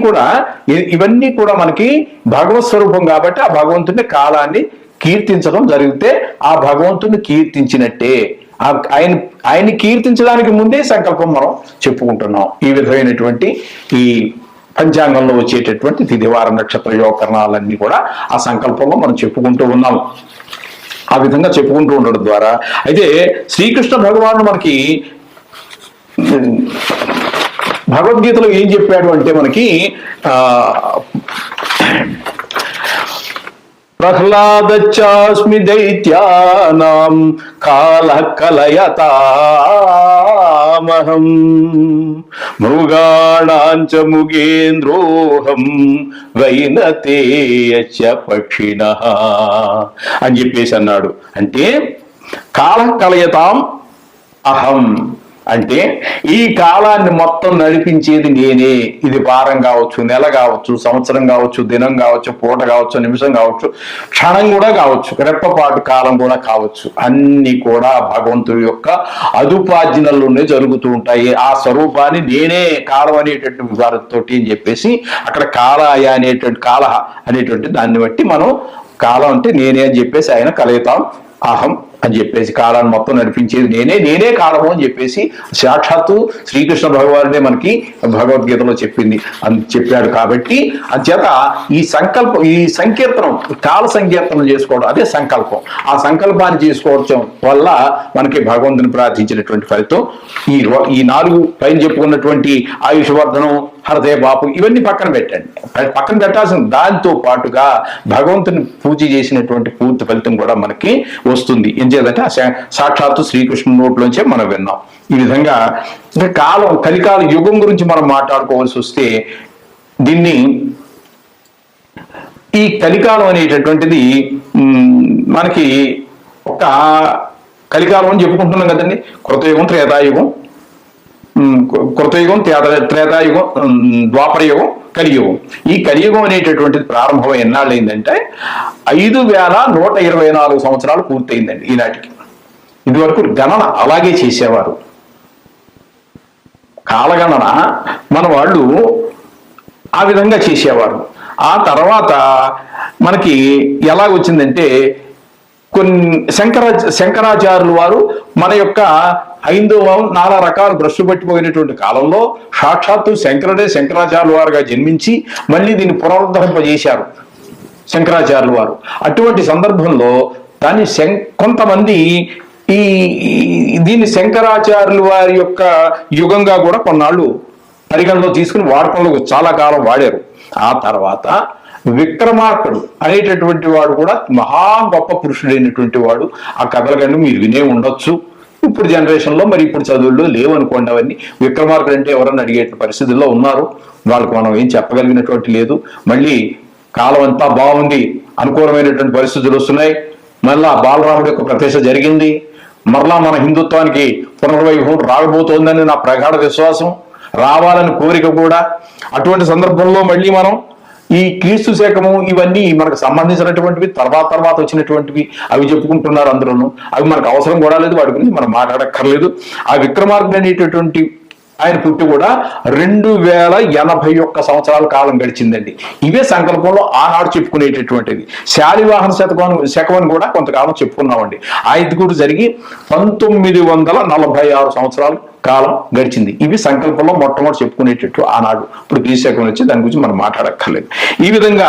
Speaker 1: కూడా మనకి భగవత్ స్వరూపం కాబట్టి ఆ భగవంతుని కాలాన్ని కీర్తించడం జరిగితే ఆ భగవంతుని కీర్తించినట్టే. ఆయన్ని కీర్తించడానికి ముందే సంకల్పం మనం చెప్పుకుంటున్నాం. ఈ విధమైనటువంటి ఈ పంచాంగంలో వచ్చేటటువంటి తిథివార నక్షత్ర యోగకరణాలన్నీ కూడా ఆ సంకల్పంలో మనం చెప్పుకుంటూ ఉన్నాము. ఆ విధంగా చెప్పుకుంటూ ఉండడం ద్వారా అయితే శ్రీకృష్ణ భగవానుడు మనకి భగవద్గీతలో ఏం చెప్పాడు అంటే మనకి ప్రహ్లాదచాస్మి దైత్యానాం కాల కలయతామహం మృగాణాంచ ముగేంద్రోహం వైనతేయచ పక్షిణః అని చెప్పేసి అన్నాడు. అంటే కాల కలయతాం అహం అంటే ఈ కాలాన్ని మొత్తం నడిపించేది నేనే. ఇది వారం కావచ్చు, నెల కావచ్చు, సంవత్సరం కావచ్చు, దినం కావచ్చు, పూట కావచ్చు, నిమిషం కావచ్చు, క్షణం కూడా కావచ్చు, రెప్పపాటు కాలం కూడా కావచ్చు. అన్ని కూడా భగవంతుడి యొక్క అదుపార్జనలోనే జరుగుతూ ఉంటాయి. ఆ స్వరూపాన్ని నేనే కాలం అనేటువంటి వారితోటి అని చెప్పేసి అక్కడ కాలాయ అనేటువంటి కాలహ అనేటువంటి దాన్ని బట్టి మనం కాలం అంటే నేనే అని చెప్పేసి ఆయన కలయితాం అహం అని చెప్పేసి కాలాన్ని మొత్తం నడిపించేది నేనే కాలము అని చెప్పేసి సాక్షాత్తు శ్రీకృష్ణ భగవానుడే మనకి భగవద్గీతలో చెప్పాడు. కాబట్టి అంచేత ఈ సంకీర్తనం, కాల సంకీర్తనం చేసుకోవడం అదే సంకల్పం. ఆ సంకల్పాన్ని చేసుకోవడం వల్ల మనకి భగవంతుని ప్రార్థించినటువంటి ఫలితం ఈ 4 పైన చెప్పుకున్నటువంటి ఆయుషవర్ధనం, హరదే పాపం ఇవన్నీ పక్కన పెట్టండి. పక్కన పెట్టాల్సిన దాంతో పాటుగా భగవంతుని పూజ చేసినటువంటి పూర్తి ఫలితం కూడా మనకి వస్తుంది. ఏం చేయాలంటే సాక్షాత్తు శ్రీకృష్ణుని నోట్లోంచే మనం విన్నాం. ఈ విధంగా కలికాల యుగం గురించి మనం మాట్లాడుకోవాల్సి వస్తే దీన్ని ఈ కలికాలం అనేటటువంటిది మనకి ఒక కలికాలం అని చెప్పుకుంటున్నాం కదండి. కృతయుగం, త్రేతాయుగం, కృతయుగం, త్రేతాయుగం, ద్వాపరయుగం, కలియుగం. ఈ కలియుగం అనేటటువంటిది ప్రారంభం ఎన్నాళ్ళు అయిందంటే 5124 సంవత్సరాలు పూర్తయిందండి ఈనాటికి. ఇదివరకు గణన అలాగే చేసేవారు, కాలగణన మన వాళ్ళు ఆ విధంగా చేసేవారు. ఆ తర్వాత మనకి ఎలా వచ్చిందంటే కొన్ని శంకరాచార్యులు వారు మన యొక్క హైందవం నానా రకాల భ్రష్టు పట్టిపోయినటువంటి కాలంలో సాక్షాత్తు శంకరుడే శంకరాచార్యుల వారుగా జన్మించి మళ్ళీ దీన్ని పునరుద్ధరింపజేశారు శంకరాచార్యుల వారు. అటువంటి సందర్భంలో దాన్ని కొంతమంది దీన్ని శంకరాచార్యుల వారి యొక్క యుగంగా కూడా కొన్నాళ్ళు పరిగణలో తీసుకుని వాడకంలో చాలా కాలం వాడారు. ఆ తర్వాత విక్రమార్కుడు అనేటటువంటి వాడు కూడా మహా గొప్ప పురుషుడైనటువంటి వాడు. ఆ కథల కంటే మీరు వినే ఉండొచ్చు. ఇప్పుడు జనరేషన్లో మరి ఇప్పుడు చదువుల్లో లేవనుకోండి అవన్నీ. విక్రమార్కుడు అంటే ఎవరన్నా అడిగే పరిస్థితుల్లో ఉన్నారు, వాళ్ళకి మనం ఏం చెప్పగలిగినటువంటి లేదు. మళ్ళీ కాలం అంతా బాగుంది, అనుకూలమైనటువంటి పరిస్థితులు వస్తున్నాయి. మళ్ళా బాలరాముడి యొక్క ప్రతిష్ఠ జరిగింది, మరలా మన హిందుత్వానికి పునర్వైభవం రాగబోతోందని నా ప్రగాఢ విశ్వాసం, రావాలని కోరిక కూడా. అటువంటి సందర్భంలో మళ్ళీ మనం ఈ క్రీస్తు శకము ఇవన్నీ మనకు సంబంధించినటువంటివి, తర్వాత వచ్చినటువంటివి అవి చెప్పుకుంటున్నారు అందరూ. అవి మనకు అవసరం కూడా లేదు, వాటి గురించి మనం మాట్లాడక్కర్లేదు. ఆ విక్రమార్కుడు అనేటటువంటి ఆయన పుట్టి కూడా 2081 సంవత్సరాల కాలం గడిచిందండి. ఇవే సంకల్పంలో ఆనాడు చెప్పుకునేటటువంటిది. శాలివాహన శకం కూడా కొంతకాలం చెప్పుకున్నామండి. ఇది కూడా జరిగి 1946 సంవత్సరాల కాలం గడిచింది. ఇవి సంకల్పంలో మొట్టమొదటి చెప్పుకునేటట్టు ఆనాడు. ఇప్పుడు క్రీస్తు శకం వచ్చి దాని గురించి మనం మాట్లాడక్కర్లేదు. ఈ విధంగా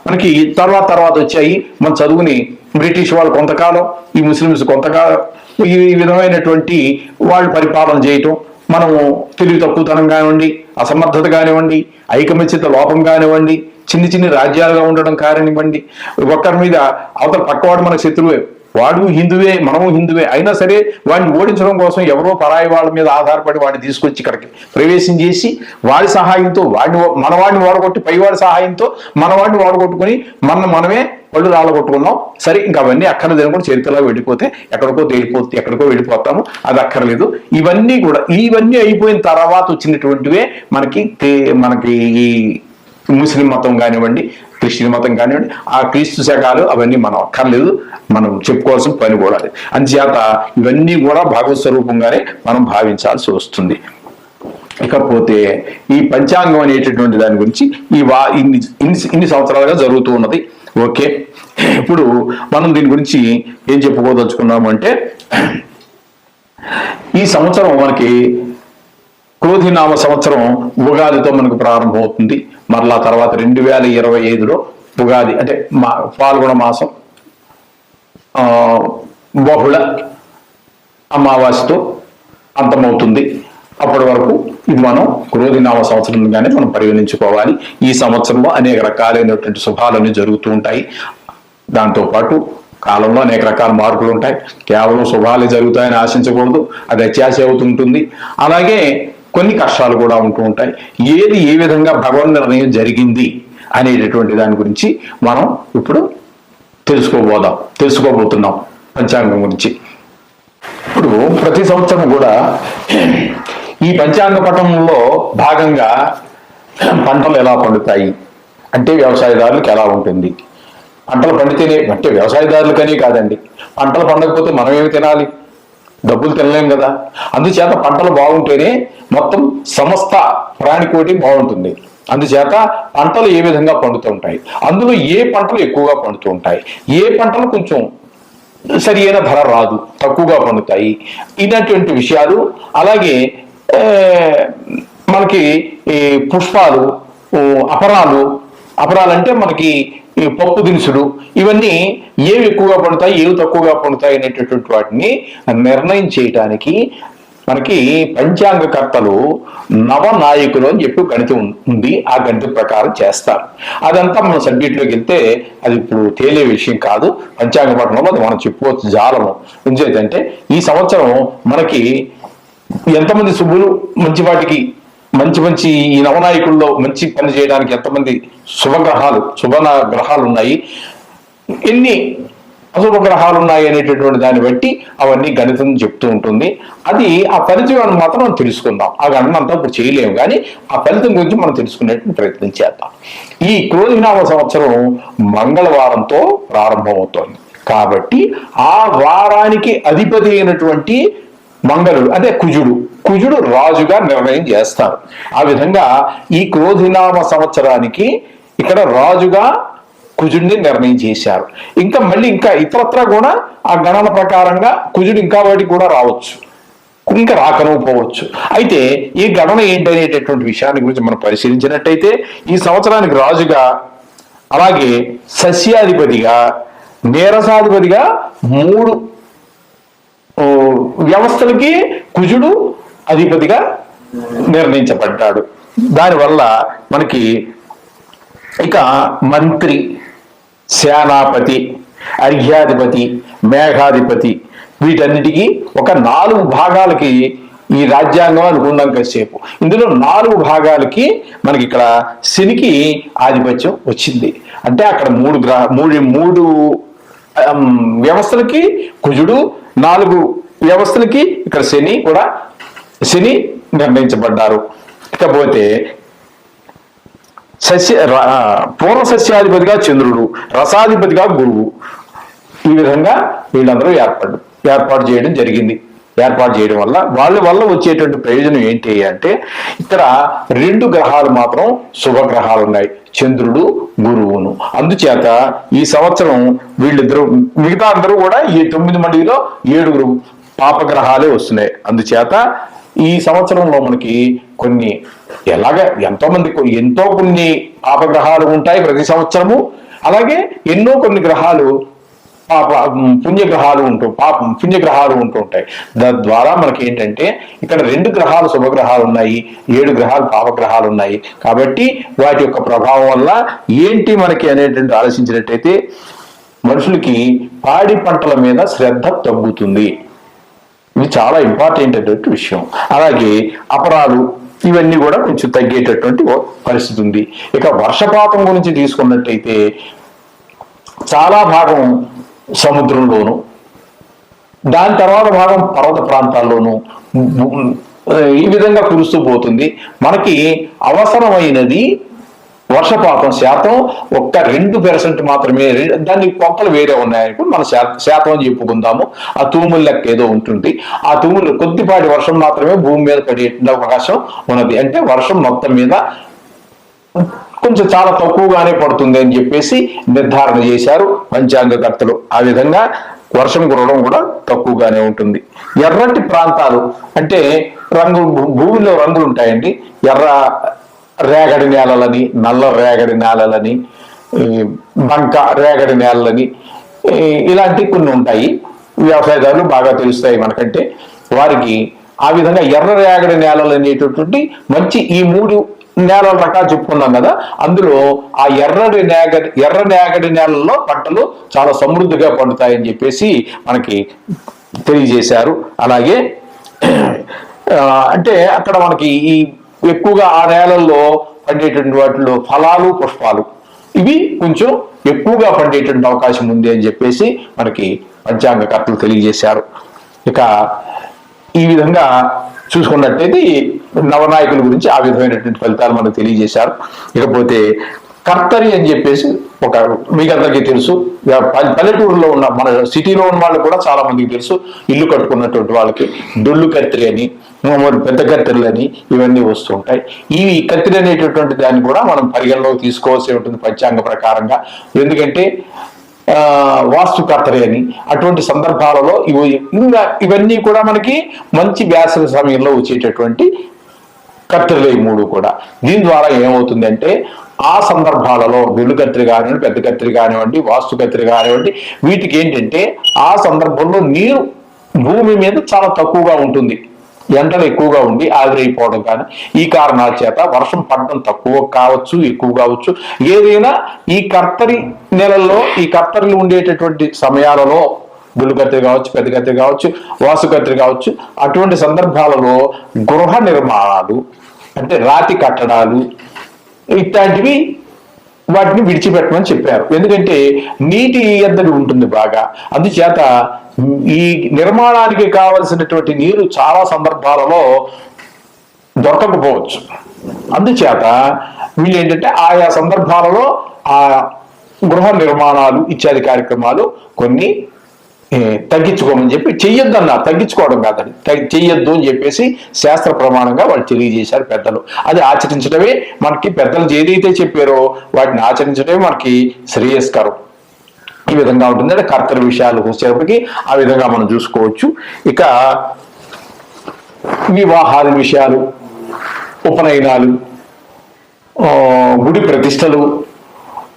Speaker 1: మనకి తర్వాత వచ్చాయి. మన చదువుని బ్రిటిష్ వాళ్ళు కొంతకాలం, ఈ ముస్లిమ్స్ కొంతకాలం, ఈ విధమైనటువంటి వాళ్ళు పరిపాలన చేయటం, మనము తెలివి తక్కువతనం కానివ్వండి, అసమర్థత కానివ్వండి, ఐకమత్యత లోపం కానివ్వండి, చిన్ని రాజ్యాలుగా ఉండడం కానివ్వండి, ఒక్కరి మీద అవతల పక్కవాడు మనకు శత్రువే, వాడు హిందువే మనము హిందువే అయినా సరే వాడిని ఓడించడం కోసం ఎవరో పరాయి వాళ్ళ మీద ఆధారపడి వాడిని తీసుకొచ్చి ఇక్కడికి ప్రవేశం చేసి వాడి సహాయంతో మనవాడిని వాడగొట్టి పైవాడి సహాయంతో మనవాడిని వాడగొట్టుకుని మనమే పళ్ళు రాళ్ళగొట్టుకున్నాం. సరే ఇంకా అవన్నీ అక్కర్లేదు కూడా చరిత్రలో వెళ్ళిపోతే ఎక్కడికో వెళ్ళిపోతాము, అది అక్కర్లేదు. ఇవన్నీ అయిపోయిన తర్వాత వచ్చినటువంటివే మనకి ఈ ముస్లిం మతం కానివ్వండి, క్రిస్టియన్ మతం కానివ్వండి, ఆ క్రీస్తు శకాలు అవన్నీ మనం అక్కర్లేదు, మనం చెప్పుకోవాల్సిన పని కూడా. అందుచేత ఇవన్నీ కూడా భగవత్ స్వరూపంగానే మనం భావించాల్సి వస్తుంది. ఇకపోతే ఈ పంచాంగం అనేటటువంటి దాని గురించి ఇన్ని సంవత్సరాలుగా జరుగుతూ ఉన్నది. ఓకే, ఇప్పుడు మనం దీని గురించి ఏం చెప్పుకోదలుచుకున్నాము అంటే, ఈ సంవత్సరం మనకి క్రోధినామ సంవత్సరం ఉగాదితో మనకు ప్రారంభమవుతుంది. మరలా తర్వాత 2025లో ఉగాది అంటే పాల్గొన మాసం బహుళ అమావాస్యతో అంతమవుతుంది. అప్పటి వరకు ఇది మనం క్రోధినామ సంవత్సరంగానే మనం పరిగణించుకోవాలి. ఈ సంవత్సరంలో అనేక రకాలైనటువంటి శుభాలన్నీ జరుగుతూ ఉంటాయి. దాంతోపాటు కాలంలో అనేక రకాల మార్పులు ఉంటాయి. కేవలం శుభాలే జరుగుతాయని ఆశించకూడదు, అది అత్యాశ అవుతుంటుంది. అలాగే కొన్ని కష్టాలు కూడా ఉంటూ ఉంటాయి. ఏది ఏ విధంగా భగవన్ నిర్ణయం జరిగింది అనేటటువంటి దాని గురించి మనం ఇప్పుడు తెలుసుకోబోతున్నాం పంచాంగం గురించి. ఇప్పుడు ప్రతి సంవత్సరం కూడా ఈ పంచాంగ పఠనంలో భాగంగా పంటలు ఎలా పండుతాయి అంటే వ్యవసాయదారులకు ఎలా ఉంటుంది, పంటలు పండితేనే అంటే వ్యవసాయదారులకనే కాదండి, పంటలు పండకపోతే మనం ఏమి తినాలి, డబ్బులు తినలేం కదా. అందుచేత పంటలు బాగుంటేనే మొత్తం సమస్త ప్రాణికోటి బాగుంటుంది. అందుచేత పంటలు ఏ విధంగా పండుతూ ఉంటాయి, అందులో ఏ పంటలు ఎక్కువగా పండుతూ ఉంటాయి, ఏ పంటలు కొంచెం సరి అయిన ధర రాదు, తక్కువగా పండుతాయి, ఇలాంటి విషయాలు. అలాగే మనకి పుష్పాలు, అపరాలు అంటే మనకి పప్పు దినుసులు, ఇవన్నీ ఏవి ఎక్కువగా పండుతాయి ఏవి తక్కువగా పండుతాయి అనేటటువంటి వాటిని నిర్ణయం చేయడానికి మనకి పంచాంగకర్తలు నవనాయకులు అని చెప్పి గణితం ఉంది. ఆ గణితం ప్రకారం చేస్తారు. అదంతా మన సబ్జెక్టులోకి వెళ్తే అది ఇప్పుడు తేలే విషయం కాదు. పంచాంగ పఠనంలో అది మనం చెప్పుకోవచ్చు జాలము. ఎందుకంటే ఈ సంవత్సరం మనకి ఎంతమంది శుభులు మంచి వాటికి మంచి మంచి ఈ నవనాయకుల్లో మంచి పని చేయడానికి ఎంతమంది శుభ గ్రహాలు ఉన్నాయి, ఎన్ని అశుభ గ్రహాలు ఉన్నాయి అనేటటువంటి దాన్ని బట్టి అవన్నీ గణితం చెప్తూ ఉంటుంది. అది ఆ ఫలితం మాత్రం మనం తెలుసుకుందాం. ఆ గణన అంతా ఇప్పుడు చేయలేము, కానీ ఆ ఫలితం గురించి మనం తెలుసుకునేటువంటి ప్రయత్నం చేద్దాం. ఈ క్రోధినామ సంవత్సరం మంగళవారంతో ప్రారంభమవుతోంది కాబట్టి ఆ వారానికి అధిపతి అయినటువంటి మంగళుడు అదే కుజుడు రాజుగా నిర్ణయం చేస్తారు. ఆ విధంగా ఈ క్రోధినామ సంవత్సరానికి ఇక్కడ రాజుగా కుజుడిని నిర్ణయం చేశారు. ఇంకా ఇతరత్రా కూడా ఆ గణన ప్రకారంగా కుజుడు ఇంకా వాటికి కూడా రావచ్చు, ఇంకా రాకనకపోవచ్చు. అయితే ఈ గణన ఏంటనేటటువంటి విషయాన్ని గురించి మనం పరిశీలించినట్టయితే ఈ సంవత్సరానికి రాజుగా, అలాగే సస్యాధిపతిగా, నీరసాధిపతిగా 3 వ్యవస్థలకి కుజుడు అధిపతిగా నిర్ణయించబడ్డాడు. దానివల్ల మనకి ఇక మంత్రి, సేనాపతి, అర్ఘ్యాధిపతి, మేఘాధిపతి వీటన్నిటికీ ఒక 4 భాగాలకి ఈ రాజ్యాంగం అనుకున్నాం కాసేపు. ఇందులో 4 భాగాలకి మనకి ఇక్కడ శనికి ఆధిపత్యం వచ్చింది. అంటే అక్కడ 3 వ్యవస్థలకి కుజుడు, 4 వ్యవస్థలకి ఇక్కడ శని నిర్ణయించబడ్డారు. ఇకపోతే పూర్వ సస్యాధిపతిగా చంద్రుడు, రసాధిపతిగా గురువు, ఈ విధంగా వీళ్ళందరూ ఏర్పాటు చేయడం జరిగింది. ఏర్పాటు చేయడం వల్ల వాళ్ళ వచ్చేటువంటి ప్రయోజనం ఏంటి అంటే ఇక్కడ 2 గ్రహాలు మాత్రం శుభగ్రహాలు ఉన్నాయి, చంద్రుడు, గురువును. అందుచేత ఈ సంవత్సరం వీళ్ళిద్దరూ, మిగతా అందరూ కూడా ఈ 9 మందిలో 7 పాపగ్రహాలే వస్తున్నాయి. అందుచేత ఈ సంవత్సరంలో మనకి ఎంతో కొన్ని పాపగ్రహాలు ఉంటాయి ప్రతి సంవత్సరము. అలాగే కొన్ని గ్రహాలు పుణ్యగ్రహాలు ఉంటూ ఉంటాయి. తద్వారా మనకి ఏంటంటే ఇక్కడ 2 గ్రహాలు శుభగ్రహాలు ఉన్నాయి, 7 గ్రహాలు పాపగ్రహాలు ఉన్నాయి. కాబట్టి వాటి యొక్క ప్రభావం వల్ల ఏంటి మనకి అనేటువంటి ఆలోచించినట్టయితే మనుషులకి పాడి పంటల మీద శ్రద్ధ తగ్గుతుంది. ఇది చాలా ఇంపార్టెంట్ అయినటువంటి విషయం. అలాగే అపరాలు ఇవన్నీ కూడా కొంచెం తగ్గేటటువంటి పరిస్థితి ఉంది. ఇక వర్షపాతం గురించి తీసుకున్నట్టయితే చాలా భాగం సముద్రంలోను, దాని తర్వాత భాగం పర్వత ప్రాంతాల్లోనూ ఈ విధంగా కురుస్తూ పోతుంది. మనకి అవసరమైనది వర్షపాతం శాతం 2% మాత్రమే. దాన్ని కొలతలు వేరే ఉన్నాయనుకో మన శాతం అని చెప్పుకుందాము. ఆ తూముల లెక్క ఏదో ఉంటుంది. ఆ తూములు కొద్దిపాటి వర్షం మాత్రమే భూమి మీద పడే అవకాశం ఉన్నది. అంటే వర్షం మొత్తం మీద కొంచెం చాలా తక్కువగానే పడుతుంది అని చెప్పేసి నిర్ధారణ చేశారు పంచాంగకర్తలు. ఆ విధంగా వర్షం కురవడం కూడా తక్కువగానే ఉంటుంది. ఎర్రటి ప్రాంతాలు అంటే భూమిలో రంగులు ఉంటాయండి. ఎర్ర రేగడి నేలలని, నల్ల రేగడి నేలలని, బంక రేగడి నేలలని, ఇలాంటి కొన్ని ఉంటాయి. వ్యవసాయదారులు బాగా తెలుస్తాయి మనకంటే. వారికి ఆ విధంగా ఎర్ర రేగడి నేలలు అనేటటువంటి మంచి ఈ 3 నేలల రకాలు చెప్పుకున్నాం కదా, అందులో ఆ ఎర్ర నేగడి నేలల్లో పంటలు చాలా సమృద్ధిగా పండుతాయని చెప్పేసి మనకి తెలియజేశారు. అలాగే అంటే అక్కడ మనకి ఈ ఎక్కువగా ఆ నేలల్లో పండేటువంటి వాటిలో ఫలాలు, పుష్పాలు ఇవి కొంచెం ఎక్కువగా పండేటువంటి అవకాశం ఉంది అని చెప్పేసి మనకి పంచాంగకర్తలు తెలియజేశారు. ఇక ఈ విధంగా చూసుకున్నట్టయితే నవనాయకుల గురించి ఆ విధమైనటువంటి ఫలితాలు మనకు తెలియజేశారు. ఇకపోతే కర్తరి అని చెప్పేసి మీకు అందరికీ తెలుసు, పల్లెటూరులో ఉన్న మన సిటీలో ఉన్న వాళ్ళు కూడా చాలా మందికి తెలుసు. ఇల్లు కట్టుకున్నటువంటి వాళ్ళకి డొల్లు కత్తిరి అని, పెద్ద కత్తిరలు అని ఇవన్నీ వస్తూ ఉంటాయి. ఈ కత్తిరి అనేటటువంటి దాన్ని కూడా మనం పరిగణలోకి తీసుకోవాల్సి ఉంటుంది పంచాంగ ప్రకారంగా. ఎందుకంటే వాస్తు కర్తరి అని అటువంటి సందర్భాలలో ఇవన్నీ కూడా మనకి మంచి వేసవి సమయంలో వచ్చేటటువంటి కత్తిరలు ఈ 3 కూడా. దీని ద్వారా ఏమవుతుంది అంటే ఆ సందర్భాలలో వెళ్ళు కత్తిరి కానివ్వండి, పెద్ద కత్తిరి కానివ్వండి, వాస్తు కత్తిరి కానివ్వండి, వీటికి ఏంటంటే ఆ సందర్భంలో నీరు భూమి మీద చాలా తక్కువగా ఉంటుంది. ఎండలు ఎక్కువగా ఉండి ఆవిరైపోవడం కానీ ఈ కారణాల చేత వర్షం పడడం తక్కువ కావచ్చు, ఎక్కువ కావచ్చు. ఏదైనా ఈ కర్తరి నెలల్లో ఈ కర్తరిలు ఉండేటటువంటి సమయాలలో గుళ్ళు కత్తిరి కావచ్చు, పెద్ద కత్తిరి కావచ్చు, వాసు కత్తిరి కావచ్చు, అటువంటి సందర్భాలలో గృహ నిర్మాణాలు, అంటే రాతి కట్టడాలు ఇట్లాంటివి వాటిని విడిచిపెట్టమని చెప్పారు. ఎందుకంటే నీటి ఎద్దడి ఉంటుంది బాగా. అందుచేత ఈ నిర్మాణానికి కావలసినటువంటి నీరు చాలా సందర్భాలలో దొరకకపోవచ్చు. అందుచేత వీళ్ళు ఏంటంటే ఆయా సందర్భాలలో ఆ గృహ నిర్మాణాలు ఇత్యాది కార్యక్రమాలు కొన్ని తగ్గించుకోమని చెప్పి, చెయ్యొద్దు అన్నారు, తగ్గించుకోవడం కాదని, చెయ్యొద్దు అని చెప్పేసి శాస్త్ర ప్రమాణంగా వాళ్ళు తెలియజేశారు పెద్దలు. అది ఆచరించడమే మనకి పెద్దలు ఏదైతే చెప్పారో వాటిని ఆచరించడమే మనకి శ్రేయస్కరం. ఈ విధంగా ఉంటుంది. అంటే కర్తవ్య విషయాలు వచ్చేటప్పటికి ఆ విధంగా మనం చూసుకోవచ్చు. ఇక వివాహాల విషయాలు, ఉపనయనాలు, గుడి ప్రతిష్టలు,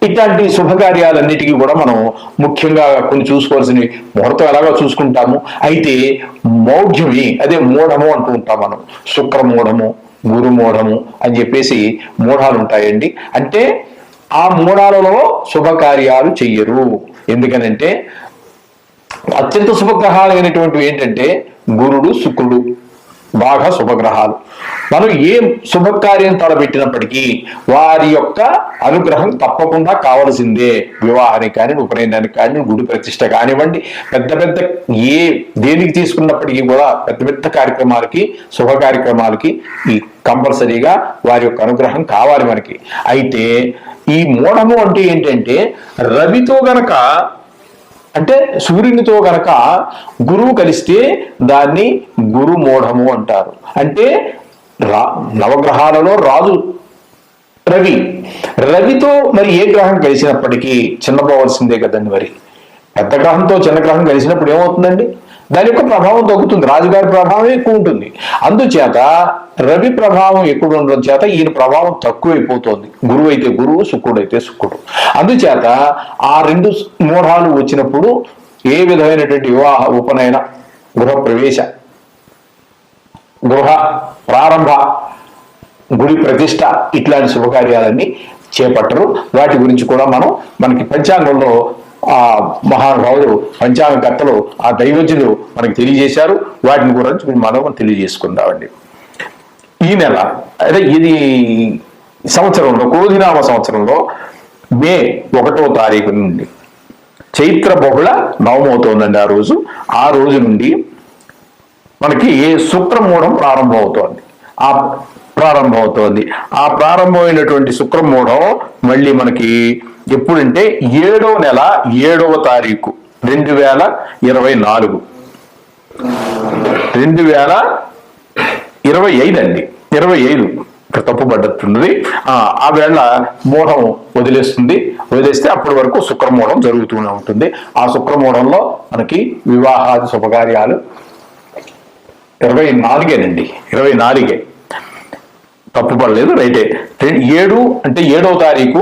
Speaker 1: ఇట్లాంటి శుభకార్యాలన్నిటికీ కూడా మనం ముఖ్యంగా కొన్ని చూసుకోవాల్సినవి. ముహూర్తం ఎలాగో చూసుకుంటాము, అయితే మౌఢ్యమి, అదే మూఢము అంటూ ఉంటాం మనం. శుక్రమూఢము, గురుమూఢము అని చెప్పేసి మూఢాలు ఉంటాయండి. అంటే ఆ మూఢాలలో శుభకార్యాలు చెయ్యరు. ఎందుకనంటే అత్యంత శుభగ్రహాలు అయినటువంటివి ఏంటంటే గురుడు, శుక్రుడు బాగా శుభగ్రహాలు. మనం ఏ శుభకార్యం తలపెట్టినప్పటికీ వారి యొక్క అనుగ్రహం తప్పకుండా కావలసిందే. వివాహానికి కానీ, ఉపనయనానికి కానీ, గుడి ప్రతిష్ట కానివ్వండి, పెద్ద పెద్ద దేనికి తీసుకున్నప్పటికీ కూడా పెద్ద పెద్ద కార్యక్రమాలకి, శుభ కార్యక్రమాలకి ఈ కంపల్సరీగా వారి యొక్క అనుగ్రహం కావాలి మనకి. అయితే ఈ మూఢము అంటే ఏంటంటే రవితో గనక, అంటే సూర్యునితో గనక గురువు కలిస్తే దాన్ని గురుమూఢము అంటారు. అంటే నవగ్రహాలలో రాజు రవి. రవితో మరి ఏ గ్రహం కలిసినప్పటికీ చిన్నపోవలసిందే కదండి. మరి పెద్ద గ్రహంతో చిన్న గ్రహం కలిసినప్పుడు ఏమవుతుందండి? దాని యొక్క ప్రభావం తగ్గుతుంది, రాజుగారి ప్రభావం ఎక్కువ ఉంటుంది. అందుచేత రవి ప్రభావం ఎక్కువ ఉండడం చేత ఈయన ప్రభావం తక్కువైపోతుంది. గురువు అయితే గురువు, శుక్రుడు అయితే శుక్రుడు. అందుచేత ఆ రెండు మూఢాలు వచ్చినప్పుడు ఏ విధమైనటువంటి వివాహ, ఉపనయన, గృహ ప్రవేశ, గృహ ప్రారంభ, గుడి ప్రతిష్ట ఇట్లాంటి శుభకార్యాలన్నీ చేపట్టరు. వాటి గురించి కూడా మనకి పంచాంగంలో ఆ మహానుభావులు, పంచాంగకర్తలు, ఆ దైవజ్ఞులు మనకి తెలియజేశారు. వాటిని గురించి మనం తెలియజేసుకుందామండి. ఈ నెల, అదే ఇది సంవత్సరంలో, క్రోధినామ సంవత్సరంలో మే 1వ తారీఖు నుండి చైత్ర బహుళ నవమవుతోందండి. ఆ రోజు నుండి మనకి శుక్రమూఢం ప్రారంభమవుతోంది. ఆ ప్రారంభమైనటువంటి శుక్రమూఢం మళ్ళీ మనకి ఎప్పుడంటే 7వ నెల 7వ తారీఖు 2024, 2025 అండి. 25 తప్పు పడ్డట్టున్నది. ఆ వేళ మూఢం వదిలేస్తే అప్పటి వరకు శుక్రమూఢం జరుగుతూనే ఉంటుంది. ఆ శుక్రమూఢంలో మనకి వివాహాది శుభకార్యాలు 24 24 తప్పు పడలేదు, రైటే. 7 అంటే 7వ తారీఖు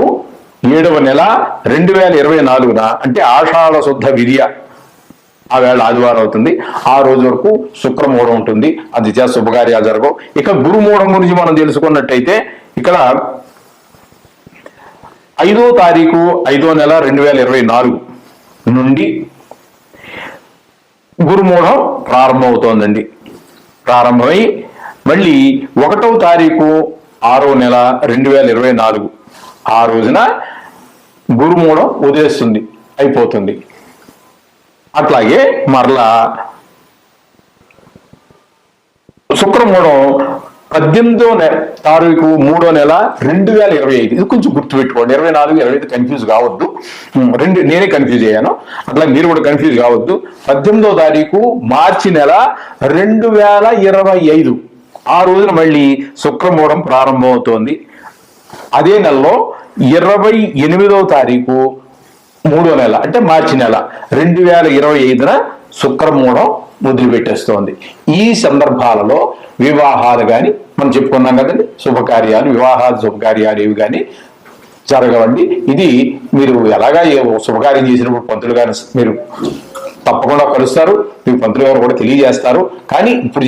Speaker 1: 7వ నెల 2024 అంటే ఆషాఢ శుద్ధ విద్య ఆ వేళ ఆదివారం అవుతుంది. ఆ రోజు వరకు శుక్రమూఢం ఉంటుంది. అది శుభకార్యాలు జరగవు. ఇక గురుమూఢం గురించి మనం తెలుసుకున్నట్టయితే ఇక్కడ 5వ తారీఖు 5వ నెల 2024 నుండి గురుమూఢం ప్రారంభమవుతోందండి. ప్రారంభమై మళ్ళీ 1వ తారీఖు 6వ నెల 2024 ఆ రోజున గురుమూఢం వదిలేస్తుంది, అయిపోతుంది. అట్లాగే మరలా శుక్రమూఢం 18వ తారీఖు 3వ నెల 2025. ఇది కొంచెం గుర్తుపెట్టుకోండి. 24, 25 కన్ఫ్యూజ్ కావద్దు. నేనే కన్ఫ్యూజ్ అయ్యాను, అట్లా మీరు కూడా కన్ఫ్యూజ్ కావద్దు. 18వ తారీఖు మార్చి నెల 2025 ఆ రోజున మళ్ళీ శుక్రమూఢం ప్రారంభమవుతోంది. అదే నెలలో 28వ తారీఖు 3వ నెల అంటే మార్చి నెల 2025న శుక్రమూఢం వదిలిపెట్టేస్తోంది. ఈ సందర్భాలలో వివాహాలు కానీ మనం చెప్పుకున్నాం కదండి, శుభకార్యాలు ఇవి కానీ జరగవండి. ఇది మీరు ఎలాగా శుభకార్యం చేసినప్పుడు పంతులు గారు మీరు తప్పకుండా కలుస్తారు, మీకు పంతులు గారు కూడా తెలియజేస్తారు. కానీ ఇప్పుడు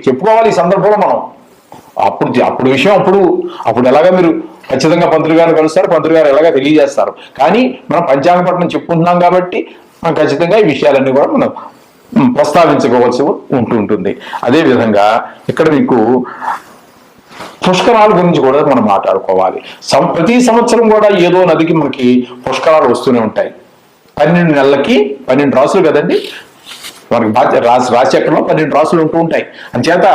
Speaker 1: చెప్పుకోవాలి ఈ సందర్భంలో మనం. అప్పుడు విషయం అప్పుడు ఎలాగా మీరు ఖచ్చితంగా పంతులు గారు కలుస్తారు, పంతులు గారు ఎలాగా తెలియజేస్తారు. కానీ మనం పంచాంగపట్నం చెప్పుకుంటున్నాం కాబట్టి మనం ఖచ్చితంగా ఈ విషయాలన్నీ కూడా మనం ప్రస్తావించుకోవాల్సి ఉంటుంది. అదేవిధంగా ఇక్కడ మీకు పుష్కరాల గురించి కూడా మనం మాట్లాడుకోవాలి. ప్రతి సంవత్సరం కూడా ఏదో నదికి మనకి పుష్కరాలు వస్తూనే ఉంటాయి. 12 నెలలకి 12 రాసులు కదండి మనకి రాశిచక్రంలో 12 రాసులు ఉంటూ ఉంటాయి. అంచేత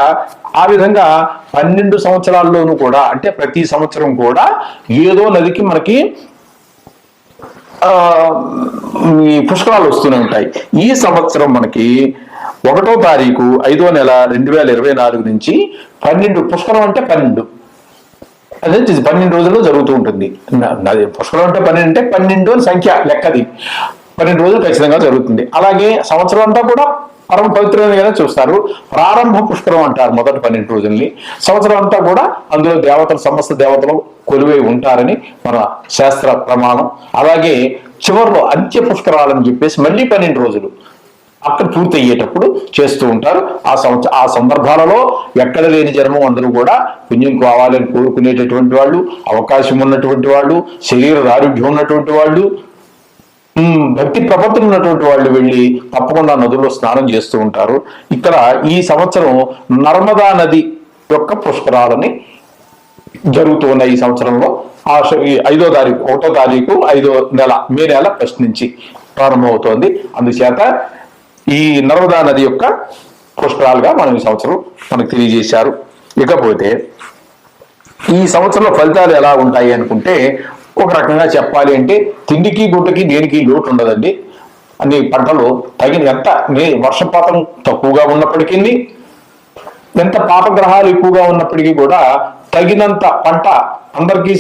Speaker 1: ఆ విధంగా 12 సంవత్సరాల్లోనూ కూడా అంటే ప్రతి సంవత్సరం కూడా ఏదో నదికి మనకి ఈ పుష్కరాలు వస్తూనే ఉంటాయి. ఈ సంవత్సరం మనకి 1వ తారీఖు 5వ నెల 2024 నుంచి 12 పుష్కరం అంటే 12 అదే 12 రోజుల్లో జరుగుతూ ఉంటుంది. పుష్కరం అంటే 12 అంటే 12 సంఖ్య లెక్కది 12 రోజులు ఖచ్చితంగా జరుగుతుంది. అలాగే సంవత్సరం అంతా కూడా పరమ పవిత్రంగా చూస్తారు. ప్రారంభ పుష్కరం అంటారు మొదటి 12 రోజుల్ని. సంవత్సరం అంతా కూడా అందులో దేవతలు సమస్త దేవతలు కొలువై ఉంటారని మన శాస్త్ర ప్రమాణం. అలాగే చివరిలో అంత్య పుష్కరాలని చెప్పేసి మళ్ళీ 12 రోజులు అక్కడ పూర్తి అయ్యేటప్పుడు చేస్తూ ఉంటారు. ఆ సందర్భాలలో ఎక్కడ లేని జన్మం అందరూ కూడా పుణ్యం కావాలని కోరుకునేటటువంటి వాళ్ళు, అవకాశం ఉన్నటువంటి వాళ్ళు, శరీర ఆరోగ్యం ఉన్నటువంటి వాళ్ళు, భక్తి ప్రపత్తులు ఉన్నటువంటి వాళ్ళు వెళ్ళి తప్పకుండా నదుల్లో స్నానం చేస్తూ ఉంటారు. ఇక్కడ ఈ సంవత్సరం నర్మదా నది యొక్క పుష్కరాలని జరుగుతూ ఉన్నాయి. ఈ సంవత్సరంలో 5వ తారీఖు 1వ తారీఖు 5వ నెల మే నెల ఫస్ట్ నుంచి ప్రారంభమవుతోంది. అందుచేత ఈ నర్మదా నది యొక్క పుష్కరాలుగా మనం ఈ సంవత్సరం మనకు తెలియజేశారు. ఇకపోతే ఈ సంవత్సరంలో ఫలితాలు ఎలా ఉంటాయి అనుకుంటే ఒక రకంగా చెప్పాలి అంటే తిండికి గుడ్డకి దేనికి లోటు ఉండదండి. అన్ని పంటలు ఎంత వర్షపాతం తక్కువగా ఉన్నప్పటికీ, ఎంత పాపగ్రహాలు ఎక్కువగా ఉన్నప్పటికీ కూడా తగినంత పంట అందరికీ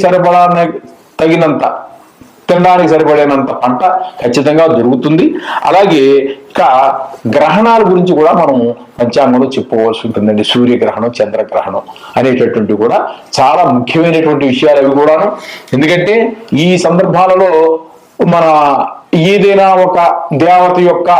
Speaker 1: తగినంత తినడానికి సరిపడేనంత పంట ఖచ్చితంగా దొరుకుతుంది. అలాగే ఇక గ్రహణాల గురించి కూడా మనం పంచాంగంలో చెప్పుకోవాల్సి ఉంటుందండి. సూర్యగ్రహణం, చంద్రగ్రహణం అనేటటువంటి కూడా చాలా ముఖ్యమైనటువంటి విషయాలు అవి కూడాను. ఎందుకంటే ఈ సందర్భాలలో మన ఏదైనా ఒక దేవత యొక్క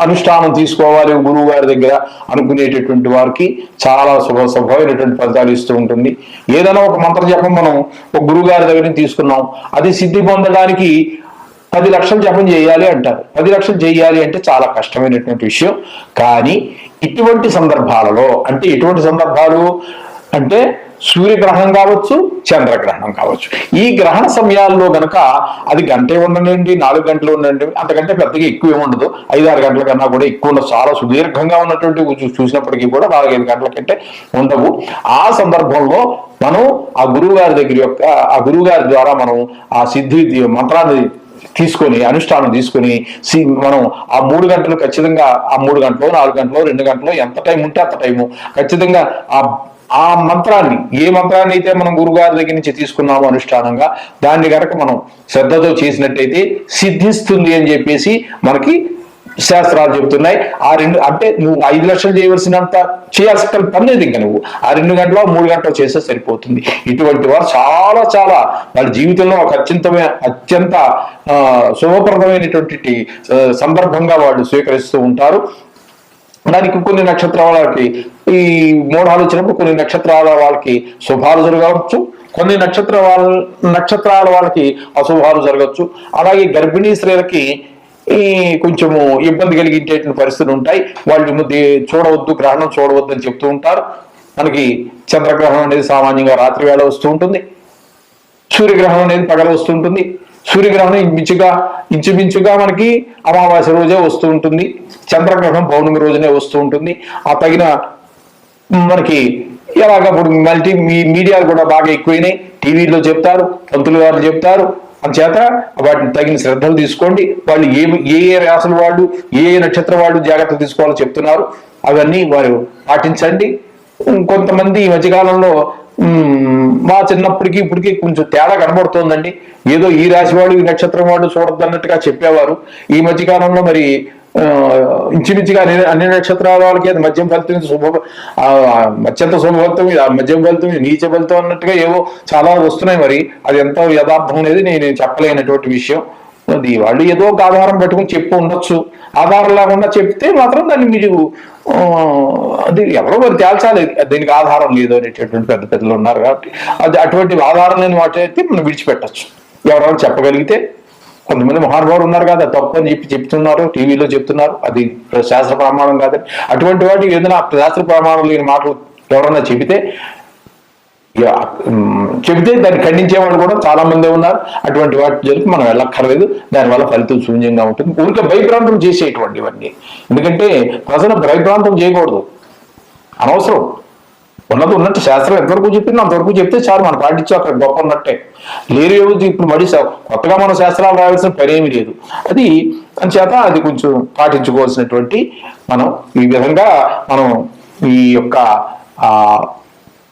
Speaker 1: అనుష్ఠానం తీసుకోవాలి గురువు గారి దగ్గర అనుకునేటటువంటి వారికి చాలా శుభమైనటువంటి ఫలితాలు ఇస్తూ ఉంటుంది. ఏదైనా ఒక మంత్ర జపం మనం ఒక గురువు గారి దగ్గర నుంచి తీసుకున్నాం, అది సిద్ధి పొందడానికి 10 లక్షలు జపం చేయాలి అంటారు. 10 లక్షలు చేయాలి అంటే చాలా కష్టమైనటువంటి విషయం. కానీ ఎటువంటి సందర్భాలలో అంటే ఎటువంటి సందర్భాలు అంటే సూర్యగ్రహణం కావచ్చు, చంద్రగ్రహణం కావచ్చు. ఈ గ్రహణ సమయాల్లో గనక అది గంటే ఉండండి, 4 గంటలు ఉండండి, అంతకంటే పెద్దగా ఎక్కువ ఏముండదు. 5-6 గంటల కన్నా కూడా ఎక్కువ ఉండదు. చాలా సుదీర్ఘంగా ఉన్నటువంటి చూసినప్పటికీ కూడా 4-5 గంటల కంటే ఉండవు. ఆ సందర్భంలో మనం ఆ గురువు గారి ద్వారా మనం ఆ సిద్ధి మంత్రాన్ని తీసుకొని అనుష్ఠానం తీసుకొని మనం ఆ 3 గంటలు ఖచ్చితంగా ఆ 3 గంటలు 4 గంటలు 2 గంటలు ఎంత టైం ఉంటే అంత టైము ఖచ్చితంగా ఆ మంత్రాన్ని ఏ మంత్రాన్ని అయితే మనం గురుగారి దగ్గర నుంచి తీసుకున్నామో అనుష్ఠానంగా దాన్ని కనుక మనం శ్రద్ధతో చేసినట్టయితే సిద్ధిస్తుంది అని చెప్పేసి మనకి శాస్త్రాలు చెబుతున్నాయి. ఆ 2 అంటే నువ్వు 5 లక్షలు చేయాల్సినంత చేయాల్సిన పని లేదు. ఇంకా నువ్వు ఆ 2 గంటలో 3 గంటలు చేస్తే సరిపోతుంది. ఇటువంటి వారు చాలా చాలా వాళ్ళ జీవితంలో ఒక అత్యంత శుభప్రదమైనటువంటి సందర్భంగా వాళ్ళు స్వీకరిస్తూ ఉంటారు. దానికి కొన్ని నక్షత్రాల వాళ్ళకి ఈ మోడాలు వచ్చినప్పుడు కొన్ని నక్షత్రాల వాళ్ళకి శుభాలు జరగవచ్చు, కొన్ని నక్షత్రాల వాళ్ళకి అశుభాలు జరగచ్చు. అలాగే గర్భిణీ స్త్రీలకి కొంచెము ఇబ్బంది కలిగించేటువంటి పరిస్థితులు ఉంటాయి. వాళ్ళు గ్రహణం చూడవద్దు అని చెప్తూ ఉంటారు. మనకి చంద్రగ్రహణం అనేది సామాన్యంగా రాత్రి వేళ వస్తూ ఉంటుంది, సూర్యగ్రహణం అనేది పగల వస్తుంటుంది. సూర్యగ్రహణం ఇంచుమించుగా మనకి అమావాస్య రోజే వస్తూ ఉంటుంది, చంద్రగ్రహణం పౌర్ణమి రోజునే వస్తూ ఉంటుంది. ఆ తగిన మనకి ఎలాగ ఇప్పుడు మీడియాలు కూడా బాగా ఎక్కువైనాయి, టీవీలో చెప్తారు, పంతులు గారు చెప్తారు. అందుచేత వాటిని తగిన శ్రద్ధలు తీసుకోండి. వాళ్ళు ఏ రాసుల వాళ్ళు ఏ నక్షత్ర వాళ్ళు జాగ్రత్తలు తీసుకోవాలో చెప్తున్నారు, అవన్నీ వారు పాటించండి. కొంతమంది ఈ మధ్యకాలంలో మా చిన్నప్పటికీ ఇప్పటికీ కొంచెం తేడా కనబడుతోందండి. ఏదో ఈ రాశి వాళ్ళు ఈ నక్షత్రం వాళ్ళు చూడద్దు అన్నట్టుగా చెప్పేవారు. ఈ మధ్యకాలంలో మరి ఇంచుమించుగా అన్ని నక్షత్రాల వాళ్ళకి అది మధ్యం ఫలితం అత్యంత శుభఫలితం, మధ్యం ఫలితం, నీచ ఫలితం అన్నట్టుగా ఏవో చాలా వస్తున్నాయి. మరి అది ఎంత యథార్థం అనేది నేను చెప్పలేనటువంటి విషయం. అది వాళ్ళు ఏదో ఒక ఆధారం పెట్టుకుని చెప్పు ఉండొచ్చు. ఆధారం లేకుండా చెప్తే మాత్రం దాన్ని మీరు అది ఎవరో మరి తేల్చాలి దీనికి ఆధారం లేదు అనేటటువంటి పెద్ద పెద్దలు ఉన్నారు. కాబట్టి అది అటువంటి ఆధారం లేని వాటి అయితే మనం విడిచిపెట్టచ్చు. ఎవరైనా చెప్పగలిగితే, కొంతమంది మహానుభావులు ఉన్నారు కదా తప్పు అని చెప్తున్నారు, టీవీలో చెప్తున్నారు, అది శాస్త్ర ప్రమాణం కాదని. అటువంటి వాటి ఏదైనా శాస్త్ర ప్రమాణం లేని మాటలు ఎవరైనా చెబితే చెబితే దాన్ని ఖండించే వాళ్ళు కూడా చాలా మంది ఉన్నారు. అటువంటి వాటి జరిగి మనం వెళ్ళక్కర్లేదు, దానివల్ల ఫలితం శూన్యంగా ఉంటుంది. ఊరికే భయభ్రాంతం చేసేటువంటివన్నీ, ఎందుకంటే ప్రజలు భయభ్రాంతం చేయకూడదు, అనవసరం. ఉన్నది ఉన్నట్టు శాస్త్రం ఎంతవరకు చెప్పిందో అంతవరకు చెప్తే చాలు, మనం పాటించు, అక్కడ గొప్ప ఉన్నట్టే. లేరు ఏమో ఇప్పుడు మడి కొత్తగా మనం శాస్త్రాలు రాయాల్సిన పని ఏమీ లేదు. అది అంచేత అది కొంచెం పాటించుకోవాల్సినటువంటి, మనం ఈ విధంగా మనం ఈ యొక్క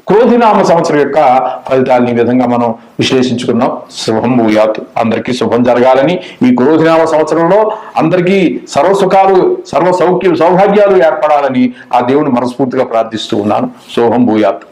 Speaker 1: క్రోధినామ సంవత్సరం యొక్క ఫలితాలని ఈ విధంగా మనం విశ్లేషించుకున్నాం. శుభం భూయాత్, అందరికీ శుభం జరగాలని, ఈ క్రోధినామ సంవత్సరంలో అందరికీ సర్వసుఖాలు సర్వ సౌఖ్యాలు సౌభాగ్యాలు ఏర్పడాలని ఆ దేవుని మనస్ఫూర్తిగా ప్రార్థిస్తూ ఉన్నాను. శుభం భూయాత్.